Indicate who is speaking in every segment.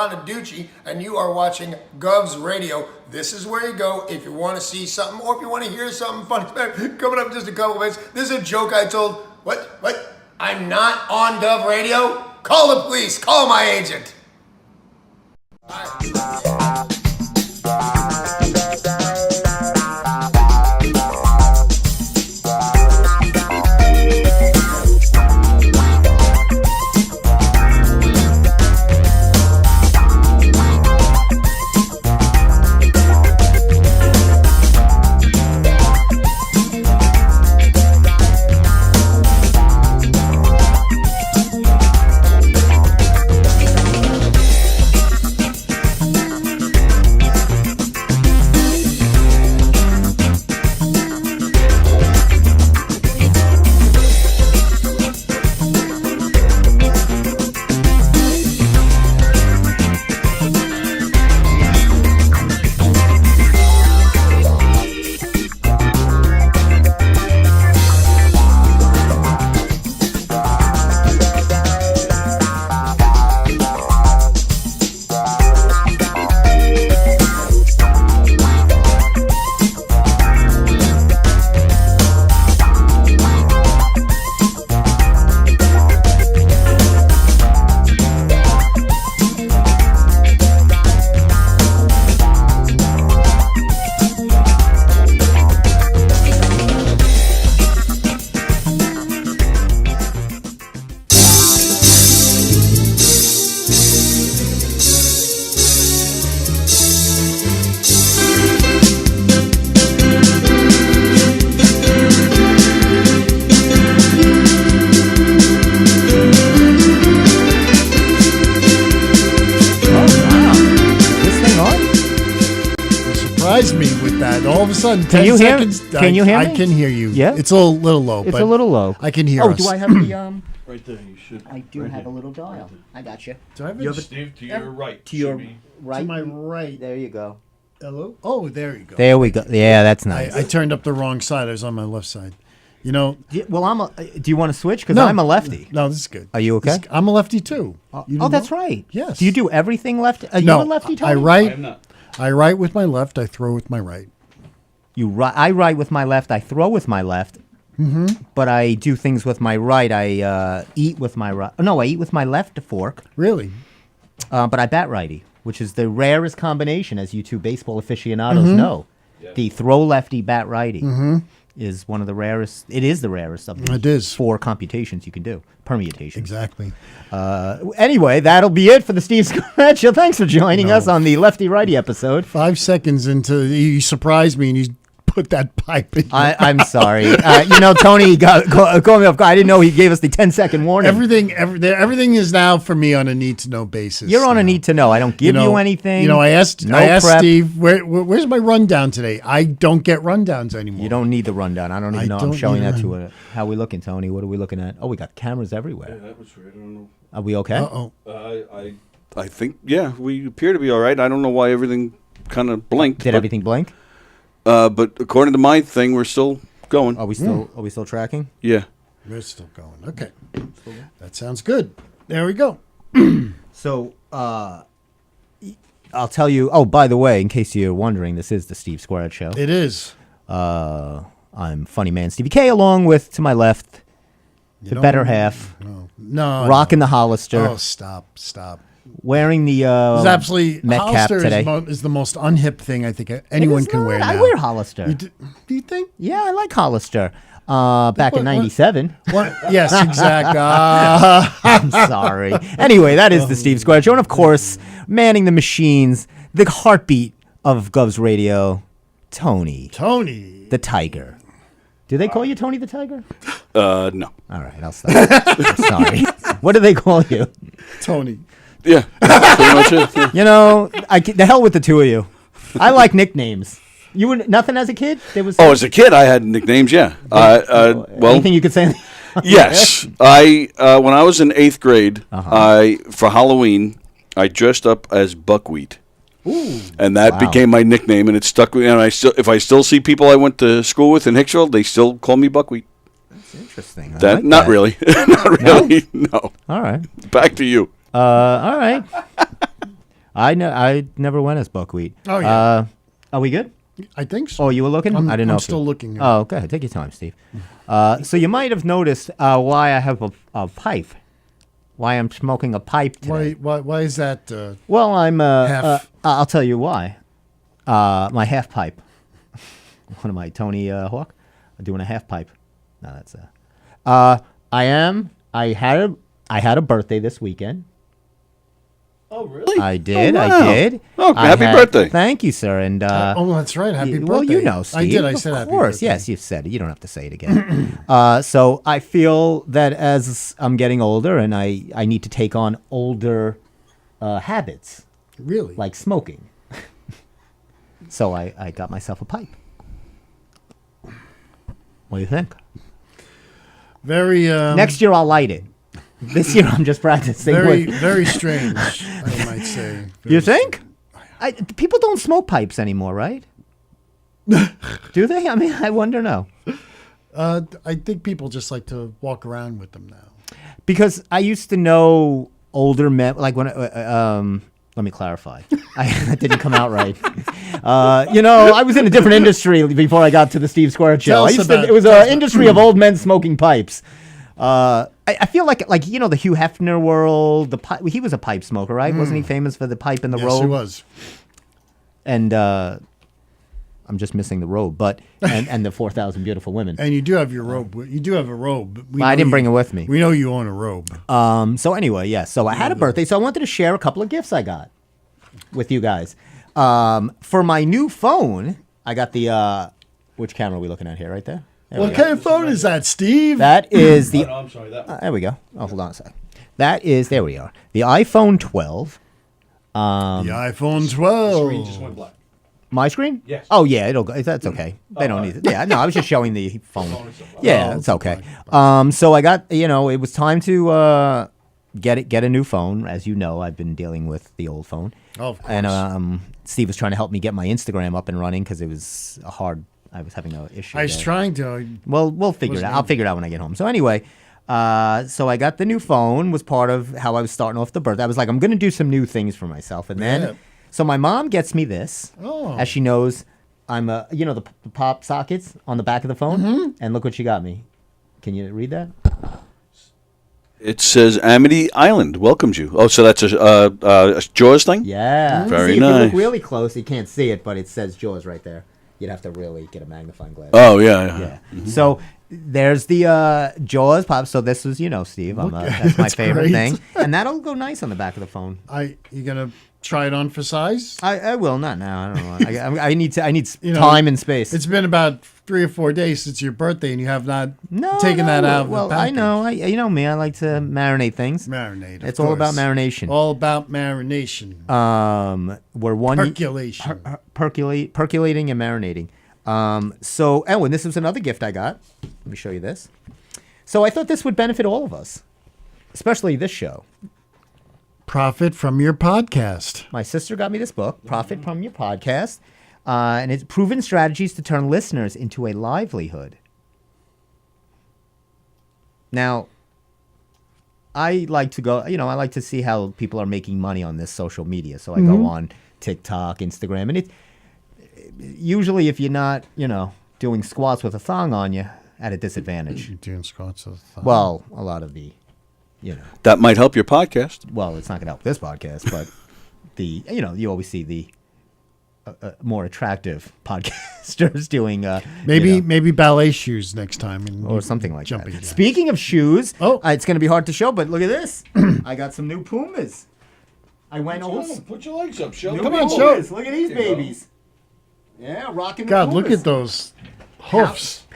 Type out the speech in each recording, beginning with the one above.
Speaker 1: Bonaducci, and you are watching Govs Radio. This is where you go if you want to see something or if you want to hear something funny. Coming up in just a couple of minutes, this is a joke I told. What? I'm not on Gov Radio? Call the police. Call my agent. All of a sudden, 10 seconds.
Speaker 2: Can you hear me?
Speaker 1: I can hear you.
Speaker 2: Yeah?
Speaker 1: It's a little low.
Speaker 2: It's a little low.
Speaker 1: I can hear us.
Speaker 2: Do I have the...
Speaker 3: Right there, you should.
Speaker 2: I do have a little dial. I got you.
Speaker 1: Do I have it?
Speaker 3: Steve, to your right.
Speaker 2: To your right.
Speaker 1: To my right.
Speaker 2: There you go.
Speaker 1: Hello? Oh, there you go.
Speaker 2: There we go. Yeah, that's nice.
Speaker 1: I turned up the wrong side. I was on my left side. You know.
Speaker 2: Well, do you want to switch? Because I'm a lefty.
Speaker 1: No, this is good.
Speaker 2: Are you okay?
Speaker 1: I'm a lefty too.
Speaker 2: That's right.
Speaker 1: Yes.
Speaker 2: Do you do everything left? Are
Speaker 1: no,
Speaker 2: you a lefty, Tony?
Speaker 3: I am not.
Speaker 1: I write with my left. I throw with my right.
Speaker 2: I write with my left. I throw with my left. Mm-hmm. But I do things with my right. I eat with my right. No, I eat with my left fork.
Speaker 1: Really?
Speaker 2: But I bat righty, which is the rarest combination, as you two baseball aficionados know. Yeah. The throw lefty, bat righty is one of the rarest. It is the rarest of the 4 computations you can do. Permutations.
Speaker 1: Exactly.
Speaker 2: Anyway, that'll be it for the Steve Scratch Show. Thanks for joining us on the Lefty Righty episode.
Speaker 1: 5 seconds into, you surprised me and you put that pipe in.
Speaker 2: I'm sorry. Tony got me off guard. I didn't know he gave us the 10-second warning.
Speaker 1: Everything is now for me on a need-to-know basis.
Speaker 2: You're on a need-to-know. I don't give you anything.
Speaker 1: I asked Steve, where's my rundown today? I don't get rundowns anymore.
Speaker 2: You don't need the rundown. I don't even know. I'm showing that to it. How are we looking, Tony? What are we looking at? Oh, we got cameras everywhere.
Speaker 3: Yeah, that was weird. I don't know.
Speaker 2: Are we okay?
Speaker 1: Uh-oh.
Speaker 3: I think, we appear to be all right. I don't know why everything kind of blinked.
Speaker 2: Did everything blink?
Speaker 3: But according to my thing, we're still going.
Speaker 2: Are we still tracking?
Speaker 3: Yeah.
Speaker 1: We're still going. Okay. That sounds good. There we go.
Speaker 2: So, I'll tell you. Oh, by the way, in case you're wondering, this is the Steve Squared Show.
Speaker 1: It is.
Speaker 2: I'm Funny Man Stevie K, along with, to my left, the better half.
Speaker 1: No.
Speaker 2: Rocking the Hollister.
Speaker 1: Oh, stop.
Speaker 2: Wearing the Met cap today.
Speaker 1: Is the most unhip thing I think anyone can wear now.
Speaker 2: I wear Hollister.
Speaker 1: Do you think?
Speaker 2: Yeah, I like Hollister. Back in '97.
Speaker 1: Yes, exactly.
Speaker 2: I'm sorry. Anyway, that is the Steve Square Show, and of course, manning the machines, the heartbeat of Govs Radio, Tony the Tiger. Do they call you Tony the Tiger?
Speaker 3: No.
Speaker 2: All right, I'll stop. Sorry. What do they call you?
Speaker 1: Tony.
Speaker 3: Yeah, pretty much it. Yeah.
Speaker 2: The hell with the two of you. I like nicknames. You were nothing as a kid?
Speaker 3: As a kid, I had nicknames. Yeah. Well,
Speaker 2: anything you could say?
Speaker 3: Yes. When I was in 8th grade, for Halloween, I dressed up as Buckwheat.
Speaker 2: Ooh,
Speaker 3: and that became my nickname, and it stuck with me. And if I still see people I went to school with in Hicksville, they still call me Buckwheat.
Speaker 2: That's interesting.
Speaker 3: Not really. Not really. No.
Speaker 2: All right.
Speaker 3: Back to you.
Speaker 2: All right. I never went as buckwheat.
Speaker 4: Oh, yeah.
Speaker 2: Are we good?
Speaker 4: I think so.
Speaker 2: Oh, you were looking? I didn't know.
Speaker 4: I'm
Speaker 2: if
Speaker 4: still looking. Here.
Speaker 2: Oh, go ahead. Take your time, Steve. So you might have noticed why I have a pipe. Why I'm smoking a pipe today.
Speaker 4: Why is that?
Speaker 2: Well, I'm.
Speaker 4: Half.
Speaker 2: I'll tell you why. My half pipe. What am I, Tony Hawk? I'm doing a half pipe. No, that's. I am. I had a birthday this weekend.
Speaker 3: Oh, really?
Speaker 2: I did.
Speaker 3: Oh, wow.
Speaker 2: I did.
Speaker 3: Oh, happy birthday!
Speaker 2: Thank you, sir. And
Speaker 4: that's right. Happy birthday.
Speaker 2: well, you know, Steve.
Speaker 4: I did. I said
Speaker 2: of
Speaker 4: happy
Speaker 2: course.
Speaker 4: birthday.
Speaker 2: Yes, you said it. You don't have to say it again. So I feel that as I'm getting older, and I need to take on older habits,
Speaker 4: Really?
Speaker 2: like smoking. So I got myself a pipe. What do you think?
Speaker 4: Very.
Speaker 2: Next year I'll light it. This year I'm just practicing.
Speaker 4: Very strange. I might say.
Speaker 2: You think? People don't smoke pipes anymore, right? Do they? I mean, I wonder now.
Speaker 4: I think people just like to walk around with them now.
Speaker 2: Because I used to know older men, like when, let me clarify. That didn't come out right. I was in a different industry before I got to the Steve Square show. It was an industry of old men smoking pipes. I feel like the Hugh Hefner world. He was a pipe smoker, right? Wasn't he famous for the pipe and the robe?
Speaker 4: Yes, he was.
Speaker 2: And I'm just missing the robe, but and the 4,000 beautiful women.
Speaker 4: And you do have your robe. You do have a robe.
Speaker 2: I didn't bring it with me.
Speaker 4: We know you own a robe.
Speaker 2: So anyway, yeah. So I had a birthday, so I wanted to share a couple of gifts I got with you guys. For my new phone, I got the. Which camera are we looking at here? Right there.
Speaker 4: What kind of phone is that, Steve?
Speaker 2: That is the.
Speaker 3: Oh, no, I'm sorry. That one.
Speaker 2: There we go. Oh, hold on a sec. That is. There we are. The iPhone 12.
Speaker 4: The iPhone 12.
Speaker 3: Screen just went black.
Speaker 2: My screen?
Speaker 3: Yes.
Speaker 2: Oh yeah, it'll go. That's okay. They don't need it. Yeah, no, I was just showing the phone. Yeah, it's okay. So I got. It was time to get a new phone. As you know, I've been dealing with the old phone.
Speaker 4: Oh, of course.
Speaker 2: And Steve was trying to help me get my Instagram up and running because it was hard. I was having an issue.
Speaker 4: I was trying to.
Speaker 2: Well, we'll figure it out. I'll figure it out when I get home. So anyway, so I got the new phone. Was part of how I was starting off the birthday. I was like, I'm going to do some new things for myself, and then.
Speaker 4: Yeah.
Speaker 2: So my mom gets me this, as she knows I'm the pop sockets on the back of the phone, and look what she got me. Can you read that?
Speaker 3: It says Amity Island welcomes you. Oh, so that's a Jaws thing?
Speaker 2: Yeah.
Speaker 3: Very
Speaker 2: see,
Speaker 3: nice.
Speaker 2: If you look really close, you can't see it, but it says Jaws right there. You'd have to really get a magnifying glass.
Speaker 3: Oh, yeah.
Speaker 2: Yeah. Mm-hmm. So there's the Jaws pop. So this is, Steve, that's my favorite thing, and that'll go nice on the back of the phone.
Speaker 4: You gonna try it on for size?
Speaker 2: I will not now. I don't know. I need time and space.
Speaker 4: It's been about 3 or 4 days since your birthday, and you have not taken that out of the package.
Speaker 2: I know. You know me. I like to marinate things.
Speaker 4: Marinate.
Speaker 2: It's all about marination.
Speaker 4: All about marination.
Speaker 2: We're one
Speaker 4: Percolation.
Speaker 2: Percolating and marinating. So, Elwin, this was another gift I got. Let me show you this. So I thought this would benefit all of us, especially this show.
Speaker 4: Profit from your podcast.
Speaker 2: My sister got me this book, Profit from Your Podcast, and it's Proven Strategies to Turn Listeners into a Livelihood. Now, I like to go, I like to see how people are making money on this social media. So I go on TikTok, Instagram, and usually if you're not, doing squats with a thong on you, at a disadvantage.
Speaker 4: You're doing squats with a thong.
Speaker 2: Well, a lot of the,
Speaker 3: That might help your podcast.
Speaker 2: Well, it's not going to help this podcast, but you always see the more attractive podcasters doing
Speaker 4: maybe ballet shoes next time
Speaker 2: or something like that.
Speaker 4: Jacks.
Speaker 2: Speaking of shoes, it's going to be hard to show, but look at this. I got some new Pumas. I went old.
Speaker 3: Put your legs up, show.
Speaker 4: Come on, show.
Speaker 2: Look at these babies. Yeah, rocking the
Speaker 4: God,
Speaker 2: Pumas.
Speaker 4: look at those hoofs.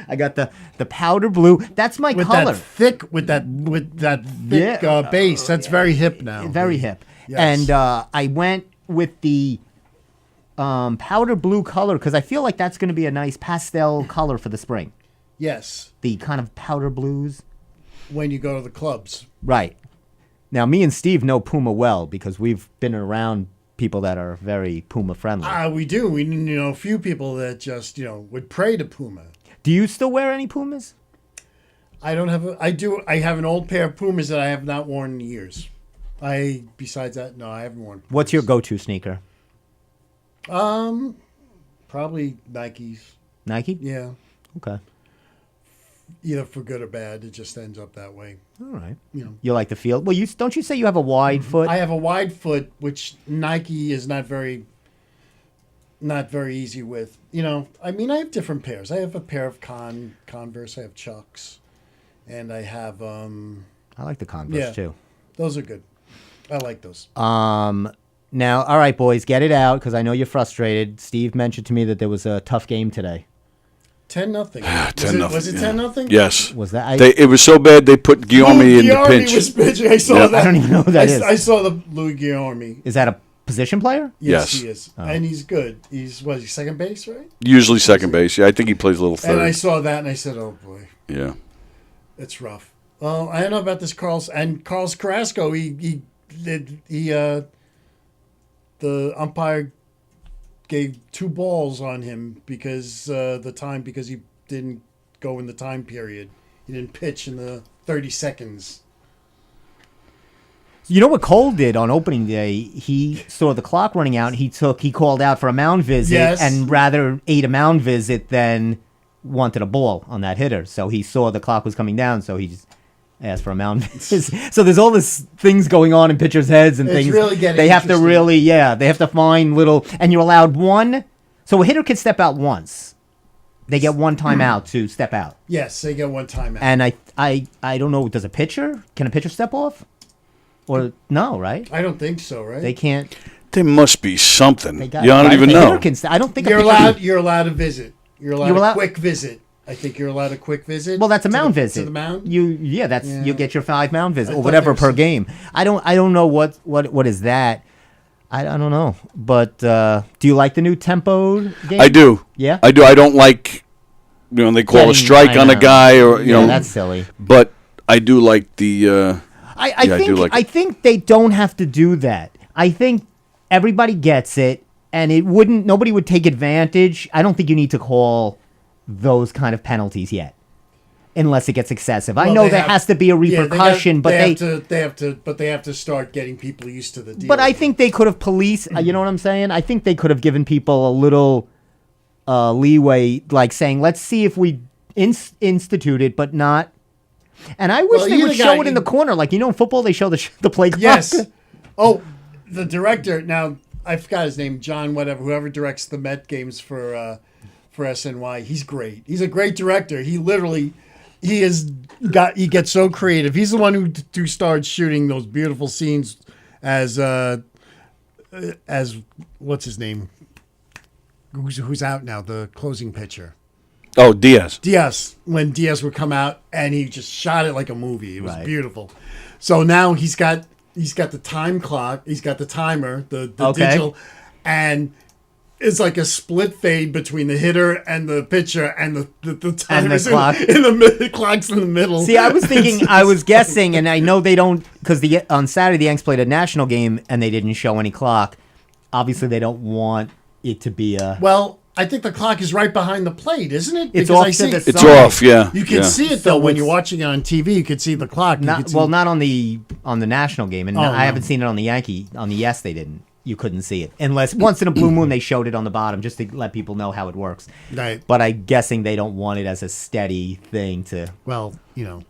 Speaker 2: I got the powder blue. That's my color.
Speaker 4: With that thick base. That's very hip now.
Speaker 2: Very hip.
Speaker 4: Yes.
Speaker 2: And I went with the powder blue color because I feel like that's going to be a nice pastel color for the spring.
Speaker 4: Yes.
Speaker 2: The kind of powder blues.
Speaker 4: When you go to the clubs.
Speaker 2: Right. Now, me and Steve know Puma well because we've been around people that are very Puma friendly.
Speaker 4: We do. We know a few people that just, would pray to Puma.
Speaker 2: Do you still wear any Pumas?
Speaker 4: I don't have I have an old pair of Pumas that I have not worn in years. Besides that, no, I haven't worn.
Speaker 2: What's your go-to sneaker?
Speaker 4: Probably Nikes.
Speaker 2: Nike?
Speaker 4: Yeah.
Speaker 2: Okay.
Speaker 4: Either for good or bad, it just ends up that way.
Speaker 2: All right.
Speaker 4: You know.
Speaker 2: You like the feel? Well, don't you say you have a wide foot?
Speaker 4: I have a wide foot, which Nike is not very easy with. You know, I mean, I have different pairs. I have a pair of Converse. I have Chucks, and I have
Speaker 2: I like the Converse too.
Speaker 4: Those are good. I like those.
Speaker 2: Now, all right, boys, get it out because I know you're frustrated. Steve mentioned to me that there was a tough game today.
Speaker 4: 10-0.
Speaker 3: 10-0.
Speaker 4: Was it 10-0?
Speaker 3: Yes.
Speaker 2: Was that?
Speaker 3: It was so bad they put Guillaume in the pinch.
Speaker 4: Was pitching. I saw that.
Speaker 2: I don't even know who that is.
Speaker 4: I saw the Louis Guillaume.
Speaker 2: Is that a position player?
Speaker 3: Yes.
Speaker 4: He is. Oh. And he's good. He's second base, right?
Speaker 3: Usually second base. Yeah, I think he plays a little third.
Speaker 4: And I saw that and I said, oh boy.
Speaker 3: Yeah.
Speaker 4: It's rough. Well, I don't know about this Carlos Carrasco. The umpire gave 2 balls on him because he didn't go in the time period. He didn't pitch in the 30 seconds.
Speaker 2: You know what Cole did on opening day? He saw the clock running out. He called out for a mound visit, and rather ate a mound visit than wanted a ball on that hitter. So he saw the clock was coming down, so he just asked for a mound visit. So there's all this things going on in pitchers' heads and
Speaker 4: it's
Speaker 2: things.
Speaker 4: Really getting
Speaker 2: they have to they have to find little, and you're allowed one. So a hitter can step out once. They get one timeout to step out.
Speaker 4: Yes, they get one timeout.
Speaker 2: And I don't know. Can a pitcher step off? Or no, right?
Speaker 4: I don't think so, right?
Speaker 2: They can't.
Speaker 3: There must be something. You
Speaker 2: I
Speaker 3: don't even know.
Speaker 2: I don't think
Speaker 4: you're allowed. You're allowed to visit. You're allowed a quick visit. I think you're allowed a quick visit.
Speaker 2: Well, that's a mound visit.
Speaker 4: To the mound.
Speaker 2: You get your 5 mound visits or whatever per game. I don't know what is that. I don't know. But do you like the new tempo game?
Speaker 3: I do.
Speaker 2: Yeah,
Speaker 3: I do. I don't like they call a strike on a guy or
Speaker 2: that's silly.
Speaker 3: But I do like the.
Speaker 2: I think they don't have to do that. I think everybody gets it, and nobody would take advantage. I don't think you need to call those kind of penalties yet, unless it gets excessive. I know there has to be a repercussion, but
Speaker 4: they have to start getting people used to the deal.
Speaker 2: But I think they could have policed. You know what I'm saying? I think they could have given people a little leeway, like saying, "Let's see if we institute it, but not." And I wish they would show it in the corner. Like, in football, they show the play clock.
Speaker 4: Yes. Oh, the director. Now, I forgot his name. John whatever. Whoever directs the Met games for SNY. He's great. He's a great director. He gets so creative. He's the one who started shooting those beautiful scenes as what's his name? Who's out now? The closing pitcher.
Speaker 3: Oh, Diaz. When
Speaker 4: Diaz would come out and he just shot it like a movie. It was beautiful. So now he's got the time clock. He's got the timer, the digital, and it's like a split fade between the hitter and the pitcher and the timer's
Speaker 2: clock.
Speaker 4: The clock's in the middle.
Speaker 2: See, I was thinking, I was guessing, and I know they don't, because on Saturday the Yanks played a national game and they didn't show any clock. Obviously, they don't want it to be a...
Speaker 4: Well, I think the clock is right behind the plate, isn't it?
Speaker 2: It's off to the side.
Speaker 3: It's off, yeah.
Speaker 4: You can see it, though, when you're watching it on TV. You can see the clock.
Speaker 2: Not on the national game. And I haven't seen it on the Yankee. On the Yes, they didn't. You couldn't see it. Unless once in a blue moon they showed it on the bottom just to let people know how it works.
Speaker 4: Right.
Speaker 2: But I'm guessing they don't want it as a steady thing to...
Speaker 4: Well,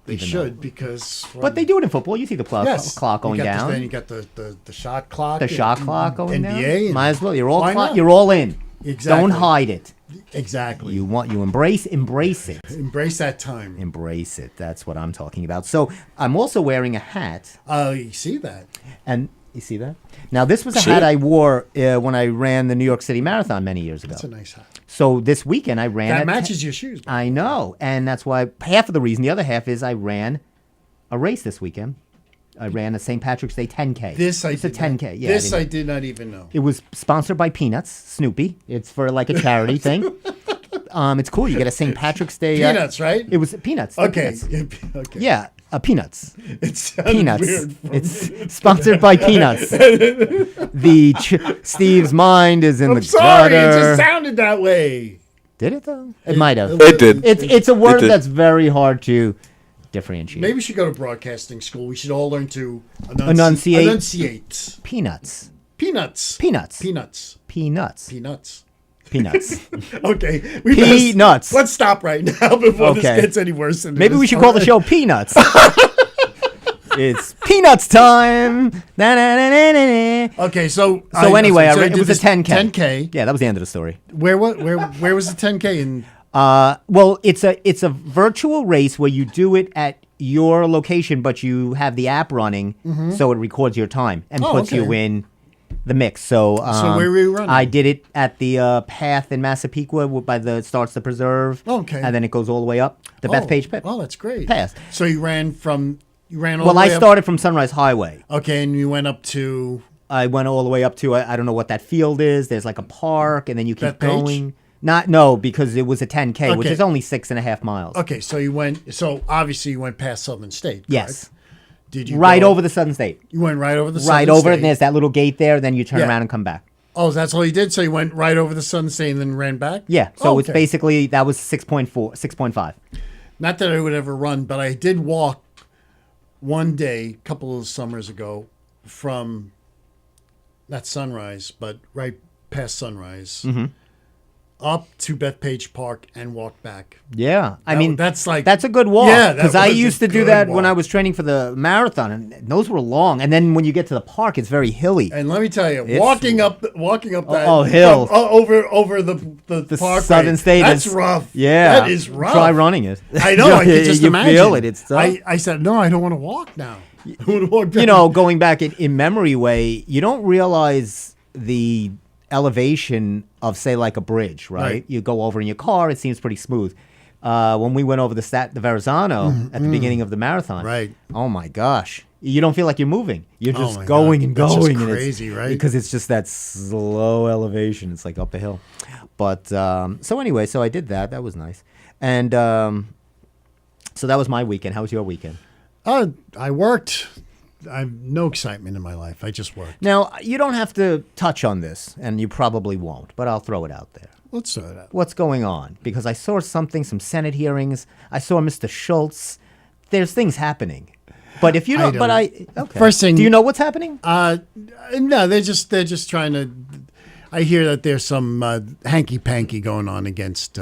Speaker 4: they should because...
Speaker 2: But they do it in football. You see the clock going down.
Speaker 4: Then you got the shot clock.
Speaker 2: The shot clock going down.
Speaker 4: NBA.
Speaker 2: Might as well. You're all in.
Speaker 4: Exactly.
Speaker 2: Don't hide it.
Speaker 4: Exactly.
Speaker 2: You embrace it.
Speaker 4: Embrace that time.
Speaker 2: Embrace it. That's what I'm talking about. So I'm also wearing a hat.
Speaker 4: Oh, you see that?
Speaker 2: And you see that? Now this was a hat I wore when I ran the New York City Marathon many years ago.
Speaker 4: That's a nice hat.
Speaker 2: So this weekend I ran.
Speaker 4: That matches your shoes.
Speaker 2: I know, and that's why half of the reason. The other half is I ran a race this weekend. I ran a St. Patrick's Day 10K.
Speaker 4: It's a
Speaker 2: 10K. Yeah,
Speaker 4: I did not even know.
Speaker 2: It was sponsored by Peanuts, Snoopy. It's for like a charity thing. It's cool. You get a St. Patrick's Day.
Speaker 4: Peanuts, right?
Speaker 2: It was Peanuts.
Speaker 4: Okay.
Speaker 2: Peanuts.
Speaker 4: Okay.
Speaker 2: Yeah, Peanuts.
Speaker 4: It sounds
Speaker 2: Peanuts.
Speaker 4: weird.
Speaker 2: It's sponsored by Peanuts. Steve's mind is in the
Speaker 4: sorry,
Speaker 2: gutter.
Speaker 4: it just sounded that way.
Speaker 2: Did it though? It might have.
Speaker 3: It did.
Speaker 2: It's a word that's very hard to differentiate.
Speaker 4: Maybe we should go to broadcasting school. We should all learn to
Speaker 2: Enunciate.
Speaker 4: enunciate.
Speaker 2: Peanuts.
Speaker 4: Peanuts.
Speaker 2: Peanuts.
Speaker 4: Peanuts.
Speaker 2: Peanuts.
Speaker 4: Peanuts.
Speaker 2: Peanuts.
Speaker 4: Okay.
Speaker 2: Peanuts.
Speaker 4: Let's stop right now before this
Speaker 2: Okay.
Speaker 4: gets any worse. Than
Speaker 2: Maybe
Speaker 4: this.
Speaker 2: we should call the show Peanuts. It's Peanuts time. Na-na-na-na-na-na.
Speaker 4: Okay, so
Speaker 2: Anyway,
Speaker 4: you
Speaker 2: it was a
Speaker 4: did
Speaker 2: 10K.
Speaker 4: 10K.
Speaker 2: Yeah, that was the end of the story.
Speaker 4: Where was the 10K? In
Speaker 2: Well, it's a virtual race where you do it at your location, but you have the app running, so it records your time and puts you in the mix. So
Speaker 4: where were you running?
Speaker 2: I did it at the path in Massapequa by the starts the preserve.
Speaker 4: Okay.
Speaker 2: And then it goes all the way up the Bethpage Pit.
Speaker 4: Oh, that's great.
Speaker 2: Path.
Speaker 4: So you ran all
Speaker 2: Well,
Speaker 4: the
Speaker 2: I
Speaker 4: way
Speaker 2: started from Sunrise Highway.
Speaker 4: up. Okay, and you went up to
Speaker 2: I went all the way up to I don't know what that field is. There's like a park, and then you keep
Speaker 4: Bethpage?
Speaker 2: going. Because it was a 10K, which
Speaker 4: Okay.
Speaker 2: is only 6.5 miles.
Speaker 4: Okay, so obviously you went past Southern State.
Speaker 2: Yes.
Speaker 4: Correct? Did you
Speaker 2: Right
Speaker 4: go-
Speaker 2: over the Southern State.
Speaker 4: You went right over the
Speaker 2: Right
Speaker 4: Southern
Speaker 2: over,
Speaker 4: State.
Speaker 2: and there's that little gate there. Then you turn
Speaker 4: Yeah.
Speaker 2: around and come back.
Speaker 4: Oh, that's all you did? So you went right over the Southern State and then ran back?
Speaker 2: Yeah. So
Speaker 4: Oh,
Speaker 2: it's
Speaker 4: okay.
Speaker 2: basically that was 6.4, 6.5.
Speaker 4: Not that I would ever run, but I did walk one day, a couple of summers ago, from not Sunrise, but right past Sunrise, up to Bethpage Park and walk back.
Speaker 2: Yeah, I
Speaker 4: That-
Speaker 2: mean
Speaker 4: that's like-
Speaker 2: that's a good walk.
Speaker 4: Yeah, that
Speaker 2: because I
Speaker 4: was a
Speaker 2: used to do
Speaker 4: good
Speaker 2: that when
Speaker 4: walk.
Speaker 2: I was training for the marathon, and those were long. And then when you get to the park, it's very hilly.
Speaker 4: And let me tell you,
Speaker 2: It's-
Speaker 4: walking up that
Speaker 2: hill.
Speaker 4: over the
Speaker 2: The
Speaker 4: parkway,
Speaker 2: Southern State
Speaker 4: that's
Speaker 2: is
Speaker 4: rough.
Speaker 2: Yeah,
Speaker 4: that is rough.
Speaker 2: Try running it.
Speaker 4: I know. I could just
Speaker 2: you
Speaker 4: imagine.
Speaker 2: feel it. It's tough.
Speaker 4: I said no. I don't want to walk now. I want to walk back.
Speaker 2: You know, going back in memory way, you don't realize the elevation of, say, like a bridge, right?
Speaker 4: Right.
Speaker 2: You go over in your car, it seems pretty smooth. When we went over the Verrazano at the beginning of the marathon,
Speaker 4: Right.
Speaker 2: Oh my gosh, you don't feel like you're moving. You're
Speaker 4: Oh
Speaker 2: just
Speaker 4: my
Speaker 2: going
Speaker 4: God.
Speaker 2: and
Speaker 4: That's just
Speaker 2: going. and it's-
Speaker 4: crazy, right?
Speaker 2: Because it's just that slow elevation. It's like up a hill. But so anyway, so I did that. That was nice. And so that was my weekend. How was your weekend?
Speaker 4: I worked. I have no excitement in my life. I just worked.
Speaker 2: Now, you don't have to touch on this, and you probably won't, but I'll throw it out there.
Speaker 4: Let's start out.
Speaker 2: What's going on? Because I saw some Senate hearings. I saw Mr. Schultz. There's things happening. But if you don't, okay.
Speaker 4: First thing-
Speaker 2: do you know what's happening?
Speaker 4: No, they're just trying to. I hear that there's some hanky panky going on against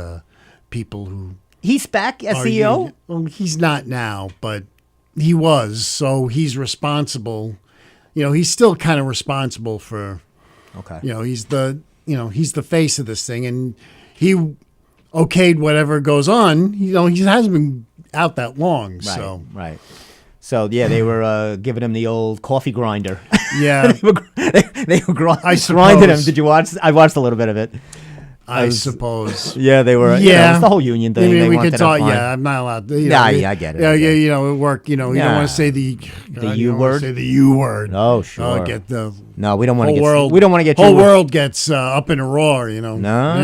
Speaker 4: people who
Speaker 2: He's back as
Speaker 4: are
Speaker 2: CEO?
Speaker 4: union- Well, he's not now, but he was. So he's responsible. You know, he's still kind of responsible for.
Speaker 2: Okay.
Speaker 4: You know, he's the face of this thing, and he okayed whatever goes on. You know, he hasn't been out that long,
Speaker 2: Right,
Speaker 4: so
Speaker 2: right. So, yeah, they were giving him the old coffee grinder.
Speaker 4: yeah.
Speaker 2: they were grinding him.
Speaker 4: suppose.
Speaker 2: Did you watch? I watched a little bit of it.
Speaker 4: I suppose.
Speaker 2: Yeah, they were.
Speaker 4: Yeah,
Speaker 2: it's the whole union thing.
Speaker 4: I mean,
Speaker 2: They
Speaker 4: we
Speaker 2: wanted
Speaker 4: could
Speaker 2: to
Speaker 4: talk.
Speaker 2: find-
Speaker 4: Yeah, I'm not allowed. To,
Speaker 2: Yeah, I get it,
Speaker 4: Yeah,
Speaker 2: I get it.
Speaker 4: You know, at work. You know, you don't
Speaker 2: Yeah.
Speaker 4: want to say the
Speaker 2: U
Speaker 4: you don't wanna
Speaker 2: word?
Speaker 4: Say the U word.
Speaker 2: Oh, sure.
Speaker 4: Get the
Speaker 2: No, we don't want to
Speaker 4: whole
Speaker 2: get.
Speaker 4: world.
Speaker 2: We don't want to get
Speaker 4: whole
Speaker 2: you.
Speaker 4: world gets up in a roar. You know.
Speaker 2: No,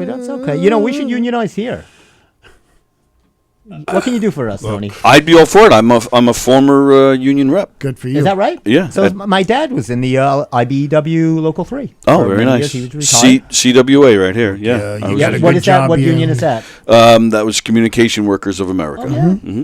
Speaker 2: that's okay. You know, we should unionize here. What can you do for us, Tony?
Speaker 3: I'd be all for it. I'm a former union rep.
Speaker 4: Good for you.
Speaker 2: Is that right?
Speaker 3: Yeah.
Speaker 2: So my dad was in the IBEW Local 3.
Speaker 3: Oh,
Speaker 2: for
Speaker 3: very
Speaker 2: many
Speaker 3: nice.
Speaker 2: years. He was retired.
Speaker 3: CWA right here. Yeah.
Speaker 4: Yeah, you
Speaker 3: I was-
Speaker 4: got a
Speaker 2: What
Speaker 4: good
Speaker 2: is that?
Speaker 4: job
Speaker 2: What
Speaker 4: here.
Speaker 2: union is that?
Speaker 3: that was Communication Workers of America.
Speaker 2: Mm-hmm.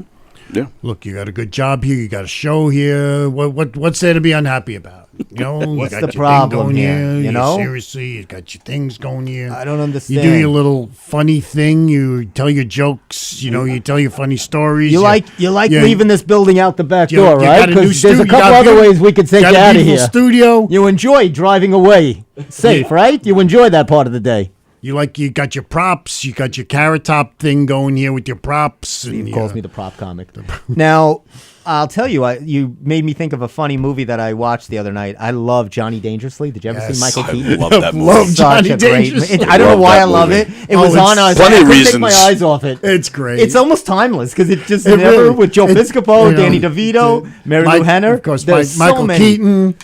Speaker 3: Yeah.
Speaker 4: Look, you got a good job here. You got a show here. What's there to be unhappy about? You know,
Speaker 2: What's
Speaker 4: you got
Speaker 2: the
Speaker 4: your thing
Speaker 2: problem
Speaker 4: going
Speaker 2: here, you know?
Speaker 4: Seriously, you got your things going here.
Speaker 2: I don't
Speaker 4: You
Speaker 2: understand.
Speaker 4: do your little funny thing. You tell your jokes. You know, you tell your funny stories.
Speaker 2: You like
Speaker 4: you-
Speaker 2: leaving this building out the back
Speaker 4: you-
Speaker 2: door,
Speaker 4: you
Speaker 2: right?
Speaker 4: got a new
Speaker 2: Because there's a
Speaker 4: stu- you
Speaker 2: couple
Speaker 4: got
Speaker 2: other
Speaker 4: beautiful-
Speaker 2: ways we could take
Speaker 4: got
Speaker 2: you
Speaker 4: a
Speaker 2: out of
Speaker 4: beautiful
Speaker 2: here.
Speaker 4: studio.
Speaker 2: You enjoy driving away safe, right? You enjoy that part of the day.
Speaker 4: You got your props. You got your carrot top thing going here with your props.
Speaker 2: He
Speaker 4: And
Speaker 2: calls me the prop comic. Now, I'll tell you, you made me think of a funny movie that I watched the other night. I love Johnny Dangerously. Did you ever see
Speaker 4: Yes.
Speaker 2: Michael
Speaker 3: I
Speaker 2: Keaton?
Speaker 3: love that movie.
Speaker 4: Love
Speaker 2: Such
Speaker 4: Johnny
Speaker 2: a great.
Speaker 4: Dangerously.
Speaker 2: I don't know
Speaker 3: Love
Speaker 2: why
Speaker 3: that
Speaker 2: I love
Speaker 3: movie.
Speaker 2: it. It was
Speaker 4: it's
Speaker 2: on. I was
Speaker 3: plenty
Speaker 2: like, I
Speaker 3: of
Speaker 2: couldn't take my
Speaker 3: reasons.
Speaker 2: eyes off it.
Speaker 4: It's great.
Speaker 2: It's almost timeless because it just
Speaker 4: It
Speaker 2: never
Speaker 4: really-
Speaker 2: with Joe
Speaker 4: it-
Speaker 2: Piscopo,
Speaker 4: you know,
Speaker 2: Danny DeVito, Mary Lou Henner.
Speaker 4: Of course,
Speaker 2: There's so
Speaker 4: Michael
Speaker 2: many.
Speaker 4: Keaton.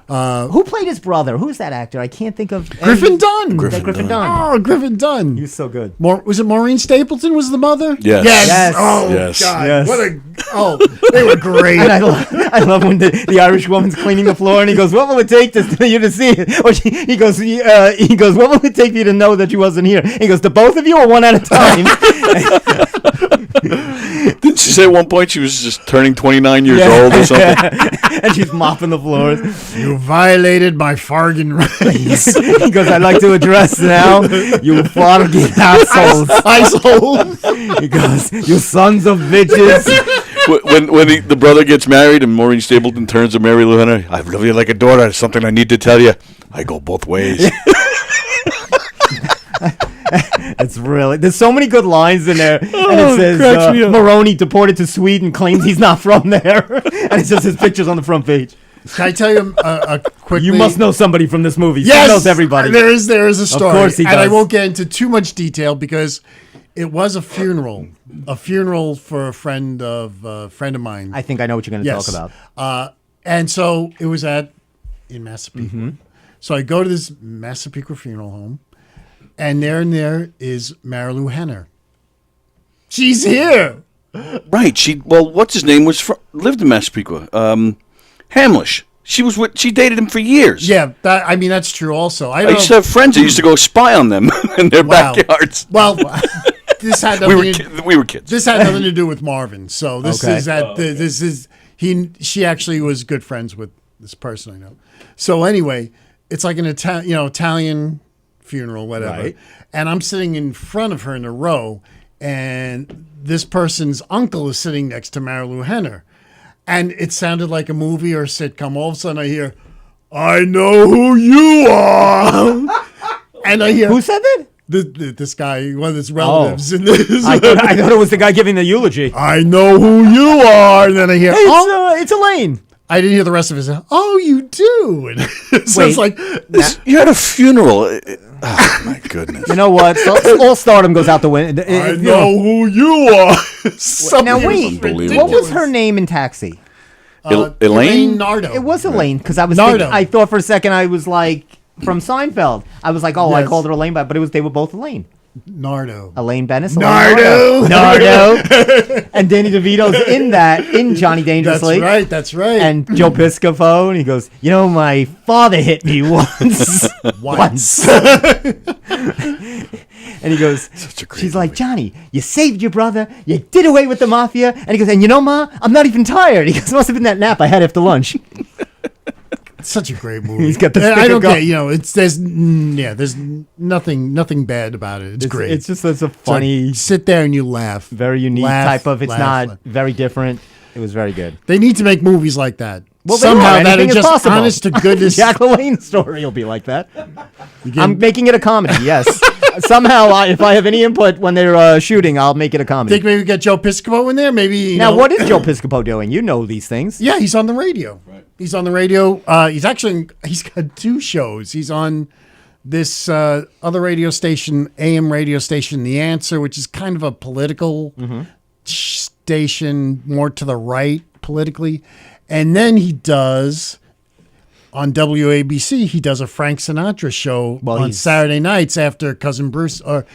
Speaker 2: Who played his brother? Who's that actor? I can't think of.
Speaker 4: Griffin Dunn.
Speaker 2: Griffin Dunn.
Speaker 4: Oh, Griffin Dunn.
Speaker 2: He was so good.
Speaker 4: Was it Maureen Stapleton was the mother?
Speaker 3: Yes.
Speaker 2: Yes.
Speaker 4: Oh,
Speaker 3: Yes.
Speaker 4: God.
Speaker 2: Yes.
Speaker 4: What a Oh, they were great.
Speaker 2: And I love when the Irish woman's cleaning the floor, and he goes, "What will it take for you to see it?" Or he goes, "What will it take for you to know that she wasn't here?" And he goes, "To both of you, or one at a time?"
Speaker 3: Didn't she say at one point she was just turning 29 years old or something?
Speaker 2: And she's mopping the floors.
Speaker 4: You violated my fargan rights.
Speaker 2: He goes, "I'd like to address now, you fargin assholes." He goes, "You sons of bitches."
Speaker 3: When the brother gets married and Maureen Stapleton turns to Mary Lou Henner, "I love you like a daughter. Something I need to tell you. I go both ways."
Speaker 2: It's really, there's so many good lines in there. And it says, Maroney deported to Sweden, claims he's not from there. And it's just his pictures on the front page.
Speaker 4: Can I tell you a quick?
Speaker 2: You must know somebody from this movie.
Speaker 4: Yes,
Speaker 2: he knows everybody.
Speaker 4: There is a story.
Speaker 2: Of course he does.
Speaker 4: And I won't get into too much detail because it was a funeral for a friend of mine.
Speaker 2: I think I know what you're going to talk about.
Speaker 4: And so it was in Massapequa. Mm-hmm. So I go to this Massapequa funeral home, and there is Mary Lou Henner. She's here.
Speaker 3: Right. What's his name? Lived in Massapequa. Hamlish. She dated him for years.
Speaker 4: Yeah, that's true also. I
Speaker 3: used to have friends that used to go spy on them in their backyards.
Speaker 4: Well, this had nothing
Speaker 3: we were kids.
Speaker 4: This had nothing to do with Marvin. So she actually was good friends with this person I know. So anyway, it's like an Italian funeral, whatever. Right. And I'm sitting in front of her in a row, and this person's uncle is sitting next to Mary Lou Henner. And it sounded like a movie or a sitcom. All of a sudden I hear, "I know who you are." And I hear,
Speaker 2: who said that?
Speaker 4: This guy, one of his relatives. In this.
Speaker 2: I thought it was the guy giving the eulogy.
Speaker 4: "I know who you are." And then I hear,
Speaker 2: it's Elaine.
Speaker 4: I didn't hear the rest of it. "Oh, you do." So it's like,
Speaker 3: you're at a funeral. Oh, my goodness.
Speaker 2: You know what? All stardom goes out the window.
Speaker 4: I know who you are.
Speaker 2: Now wait, what was her name in Taxi?
Speaker 3: Elaine
Speaker 4: Nardo.
Speaker 2: It was Elaine, because I was thinking, I thought for a second I was like from Seinfeld. I was like, yes. I called her Elaine, but they were both Elaine.
Speaker 4: Nardo.
Speaker 2: Elaine Bennis.
Speaker 4: Nardo.
Speaker 2: And Danny DeVito's in Johnny Dangerously.
Speaker 4: That's right.
Speaker 2: And Joe Piscopo, and he goes, my father hit me once. Once. And he goes, she's like, "Johnny, you saved your brother. You did away with the mafia." And he goes, "And Ma, I'm not even tired." He goes, "It must have been that nap I had after lunch."
Speaker 4: It's such a great movie.
Speaker 2: He's got the
Speaker 4: I don't get, there's nothing bad about it. It's great.
Speaker 2: It's just such a funny,
Speaker 4: sit there and you laugh.
Speaker 2: Very unique type of. It's not very different. It was very good.
Speaker 4: They need to make movies like that.
Speaker 2: Well,
Speaker 4: somehow that is just
Speaker 2: possible.
Speaker 4: Honest to goodness.
Speaker 2: Jack LaLanne's story will be like that. I'm making it a comedy. Yes. Somehow, if I have any input when they're shooting, I'll make it a comedy.
Speaker 4: Think maybe we get Joe Piscopo in there? Maybe.
Speaker 2: Now, what is Joe Piscopo doing? You know these things.
Speaker 4: Yeah, he's on the radio. Right. He's on the radio. He's got 2 shows. He's on this other radio station, AM radio station, The Answer, which is kind of a political station, more to the right politically. And then he does, on WABC, he does a Frank Sinatra show on Saturday nights after Cousin Bruce, or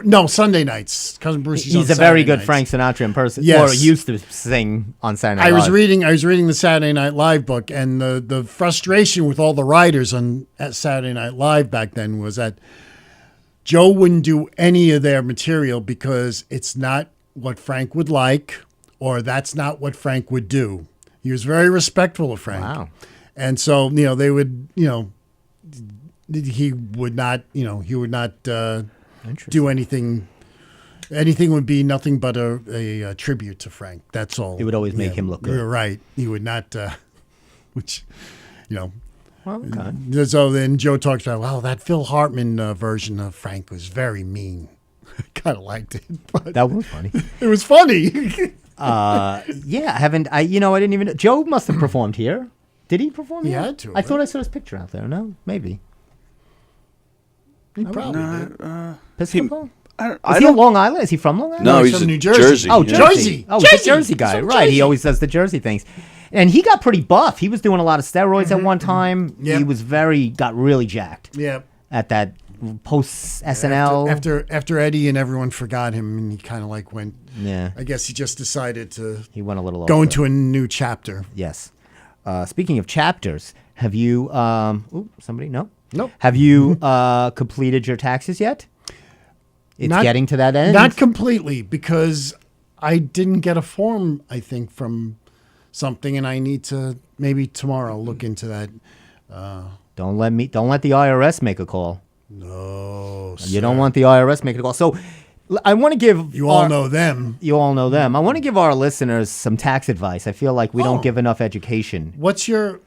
Speaker 4: no, Sunday nights. Cousin Bruce.
Speaker 2: He's a very good Frank Sinatra impersonator.
Speaker 4: Yes.
Speaker 2: Or used to sing on Saturday Night Live.
Speaker 4: I was reading the Saturday Night Live book, and the frustration with all the writers at Saturday Night Live back then was that Joe wouldn't do any of their material because it's not what Frank would like, or that's not what Frank would do. He was very respectful of Frank.
Speaker 2: Wow.
Speaker 4: And so, they would, he would not do anything. Anything would be nothing but a tribute to Frank. That's all.
Speaker 2: It would always make him look good.
Speaker 4: You're right. He would not,
Speaker 2: Well, okay.
Speaker 4: So then Joe talks about, that Phil Hartman version of Frank was very mean. I kind of liked it. But
Speaker 2: that was funny.
Speaker 4: It was funny.
Speaker 2: I didn't even know. Joe must have performed here. Did he perform here?
Speaker 4: He had to.
Speaker 2: I thought I saw his picture out there. No, maybe.
Speaker 4: He probably did.
Speaker 2: Piscopo? Is he on Long Island? Is he from Long Island?
Speaker 3: No, he's
Speaker 4: from New Jersey.
Speaker 2: Oh,
Speaker 4: Jersey.
Speaker 2: Oh, he's a Jersey guy. Right. He always does the Jersey things. And he got pretty buff. He was doing a lot of steroids at one time.
Speaker 4: Yep.
Speaker 2: He got really jacked.
Speaker 4: Yeah.
Speaker 2: At that post SNL.
Speaker 4: After Eddie and everyone forgot him, and he kind of like went.
Speaker 2: Yeah.
Speaker 4: I guess he just decided to.
Speaker 2: He went a little
Speaker 4: go
Speaker 2: over.
Speaker 4: into a new chapter.
Speaker 2: Yes. Speaking of chapters, have you? Somebody? No.
Speaker 4: Nope.
Speaker 2: Have you completed your taxes yet? It's getting to that end.
Speaker 4: Not completely, because I didn't get a form, I think, from something, and I need to maybe tomorrow look into that.
Speaker 2: Don't let the IRS make a call.
Speaker 4: No,
Speaker 2: You don't want the IRS making a call. So I want to give
Speaker 4: You all know them.
Speaker 2: You all know them. I want to give our listeners some tax advice. I feel like we don't give enough education.
Speaker 4: What's your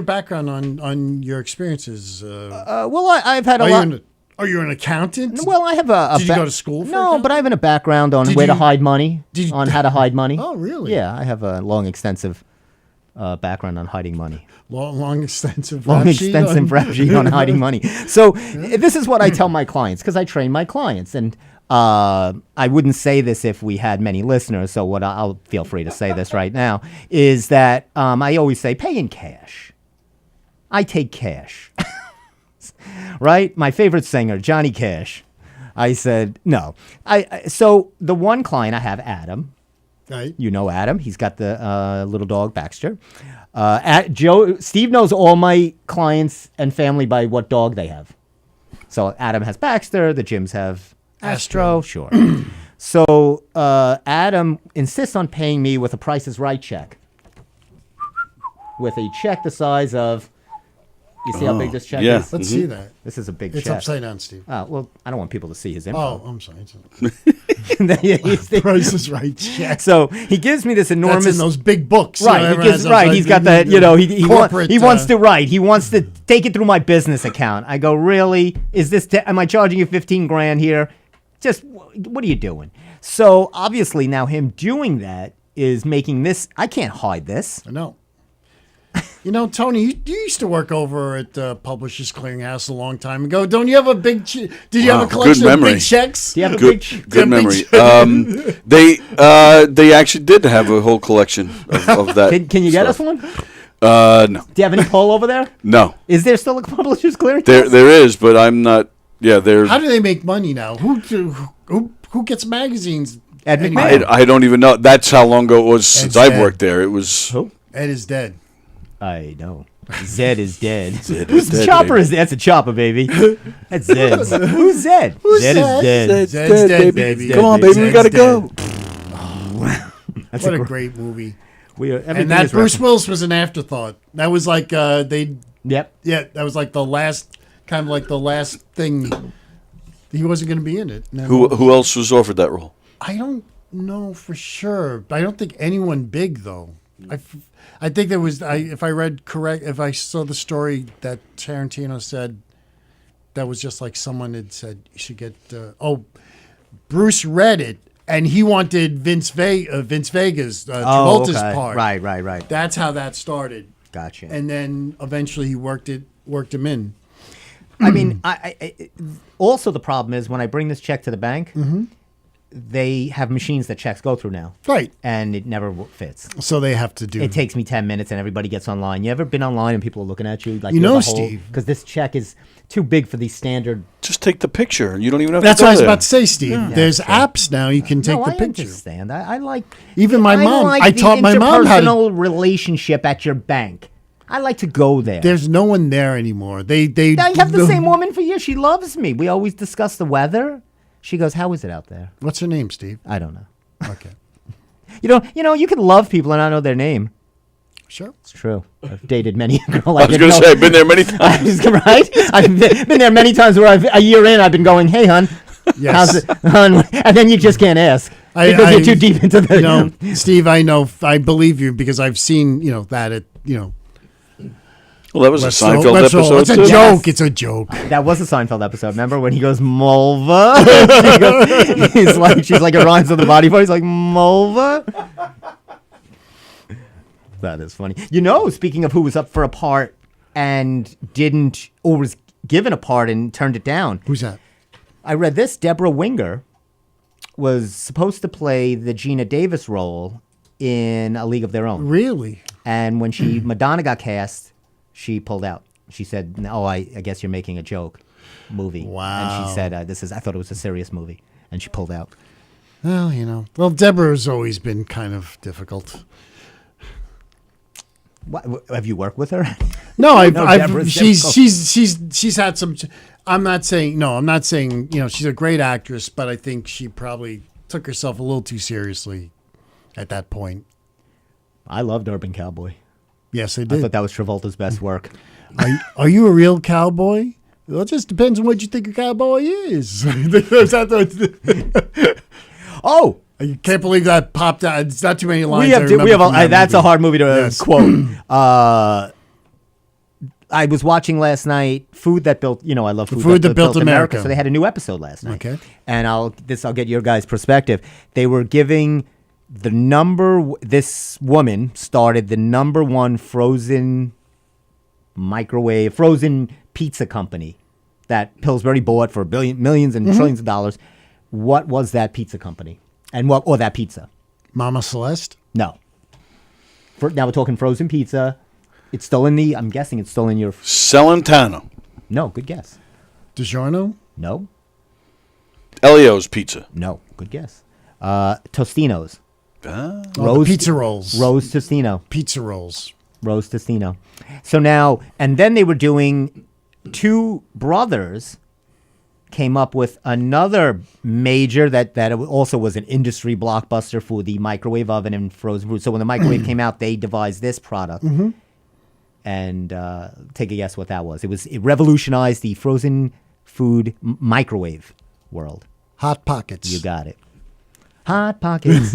Speaker 4: background on your experiences?
Speaker 2: Well, I've had a lot.
Speaker 4: Are you an accountant?
Speaker 2: Well, I have a.
Speaker 4: Did you go to school for
Speaker 2: No,
Speaker 4: accounting?
Speaker 2: but I have a background on to hide money. On how to hide money.
Speaker 4: Oh, really?
Speaker 2: Yeah, I have a long, extensive background on hiding money.
Speaker 4: Long extensive
Speaker 2: Long,
Speaker 4: rap sheet
Speaker 2: extensive rap sheet on hiding money. So this is what I tell my clients, because I train my clients, and I wouldn't say this if we had many listeners. So what I'll feel free to say this right now is that I always say pay in cash. I take cash. Right? My favorite singer, Johnny Cash. I said no. So the one client I have, Adam.
Speaker 4: Right.
Speaker 2: You know Adam. He's got the little dog Baxter. Steve knows all my clients and family by what dog they have. So Adam has Baxter. The Jims have Astro. Sure. So Adam insists on paying me with a Price is Right check. With a check the size of. You see how big this check is?
Speaker 4: Let's see that.
Speaker 2: This is a big
Speaker 4: It's
Speaker 2: check.
Speaker 4: upside down, Steve.
Speaker 2: Well, I don't want people to see his info.
Speaker 4: Oh, I'm sorry.
Speaker 2: Price
Speaker 4: Price is Right check.
Speaker 2: So he gives me this enormous.
Speaker 4: That's in those big books.
Speaker 2: Right, He's got that. He wants to write. He wants to take it through my business account. I go, really? Is this? Am I charging you $15,000 here? Just what are you doing? So obviously now him doing that is making this. I can't hide this.
Speaker 4: I know. You know, Tony, you used to work over at Publishers Clearinghouse a long time ago. Don't you have a big? Did you have a collection of big checks?
Speaker 2: Do you have a
Speaker 3: Good memory. They actually did have a whole collection of that.
Speaker 2: Can you get us one?
Speaker 3: No.
Speaker 2: Do you have any poll over there?
Speaker 3: No.
Speaker 2: Is there still a Publishers Clearinghouse?
Speaker 3: There is, but I'm not. Yeah, there.
Speaker 4: How do they make money now? Who gets magazines?
Speaker 2: Ed McMahon.
Speaker 3: I don't even know. That's how long ago it was since I've worked there. It was.
Speaker 2: Who?
Speaker 4: Ed is dead.
Speaker 2: I know. Zed is dead.
Speaker 3: Who's
Speaker 2: dead, Chopper baby. Is dead. That's a Chopper, baby. That's Zed. Who's Zed? Zed is dead.
Speaker 4: Zed's dead, baby.
Speaker 3: Come on, baby. We got to go.
Speaker 4: What a great movie.
Speaker 2: And
Speaker 4: that Bruce Willis was an afterthought. That was like they.
Speaker 2: Yep.
Speaker 4: Yeah, that was like the last thing. He wasn't going to be in it.
Speaker 3: Who else was offered that role?
Speaker 4: I don't know for sure. I don't think anyone big though. I think there was. If I saw the story that Tarantino said, that was just like someone had said you should get. Bruce read it and he wanted Vince Vega's Travolta's part.
Speaker 2: Right.
Speaker 4: That's how that started.
Speaker 2: Gotcha.
Speaker 4: And then eventually he worked him in.
Speaker 2: I mean, I also the problem is when I bring this check to the bank. Mm-hmm. They have machines that checks go through now.
Speaker 4: Right.
Speaker 2: And it never fits.
Speaker 4: So they have to do.
Speaker 2: It takes me 10 minutes and everybody gets online. You ever been online and people are looking at you? Like
Speaker 4: Steve.
Speaker 2: Because this check is too big for these standard.
Speaker 3: Just take the picture. You don't even have
Speaker 4: That's
Speaker 3: to go
Speaker 4: what I was
Speaker 3: there.
Speaker 4: about to say, Steve. Yeah. There's apps now you can take the
Speaker 2: I
Speaker 4: picture.
Speaker 2: Understand. I like.
Speaker 4: Even my mom.
Speaker 2: Like
Speaker 4: I taught my mom how to.
Speaker 2: Interpersonal relationship at your bank. I like to go there.
Speaker 4: There's no one there anymore. They
Speaker 2: I have the same woman for years. She loves me. We always discuss the weather. She goes, "How is it out there?"
Speaker 4: What's her name, Steve?
Speaker 2: I don't know.
Speaker 4: Okay.
Speaker 2: You can love people and not know their name.
Speaker 4: Sure.
Speaker 2: It's true. I've dated many girls.
Speaker 3: I was going to say, I've been there many times.
Speaker 2: Right? I've been there many times where a year in, I've been going, "Hey, hon,
Speaker 4: yes.
Speaker 2: how's it?" And then you just can't ask because you're too deep into the.
Speaker 4: Steve, I believe you because I've seen that at
Speaker 3: Well, that was a Seinfeld episode.
Speaker 4: It's a
Speaker 3: too.
Speaker 4: joke. It's a joke.
Speaker 2: That was a Seinfeld episode. Remember when he goes Mulva? She's like it rhymes with the body part. He's like Mulva. That is funny. Speaking of who was up for a part and didn't, or was given a part and turned it down.
Speaker 4: Who's that?
Speaker 2: I read this. Deborah Winger was supposed to play the Gina Davis role in A League of Their Own.
Speaker 4: Really?
Speaker 2: And when Madonna got cast, she pulled out. She said, "No, I guess you're making a joke." movie.
Speaker 4: Wow.
Speaker 2: And she said, I thought it was a serious movie. And she pulled out.
Speaker 4: Well, Well, Deborah's always been kind of difficult.
Speaker 2: What, have you worked with her?
Speaker 4: No,
Speaker 2: Deborah's
Speaker 4: she's had some. I'm not saying she's a great actress, but I think she probably took herself a little too seriously at that point.
Speaker 2: I loved Urban Cowboy.
Speaker 4: Yes, I
Speaker 2: I
Speaker 4: did.
Speaker 2: thought that was Travolta's best work.
Speaker 4: Are you a real cowboy? Well, it just depends on what you think a cowboy is.
Speaker 2: Oh,
Speaker 4: I can't believe that popped out. It's not too many lines.
Speaker 2: that's a hard movie to
Speaker 4: Yes.
Speaker 2: quote. I was watching last night Food That Built, I love Food
Speaker 4: That Built America.
Speaker 2: So they had a new episode last night.
Speaker 4: Okay.
Speaker 2: And I'll get your guys' perspective. They were giving this woman started the #1 frozen pizza company that Pillsbury bought for millions and trillions of dollars. What was that pizza company? Or that pizza?
Speaker 4: Mama Celeste?
Speaker 2: No. Now we're talking frozen pizza. It's still I'm guessing it's still in your...
Speaker 3: Celentano.
Speaker 2: No, good guess.
Speaker 4: DiGiorno?
Speaker 2: No.
Speaker 3: Elio's Pizza.
Speaker 2: No, good guess. Tostino's.
Speaker 4: The pizza rolls.
Speaker 2: Rose Tostino.
Speaker 4: Pizza rolls.
Speaker 2: Rose Tostino. So now, and then they were doing, two brothers came up with another major that also was an industry blockbuster for the microwave oven and frozen food. So when the microwave came out, they devised this product.
Speaker 4: Mm-hmm.
Speaker 2: And take a guess what that was. It revolutionized the frozen food microwave world.
Speaker 4: Hot Pockets.
Speaker 2: You got it. Hot Pockets.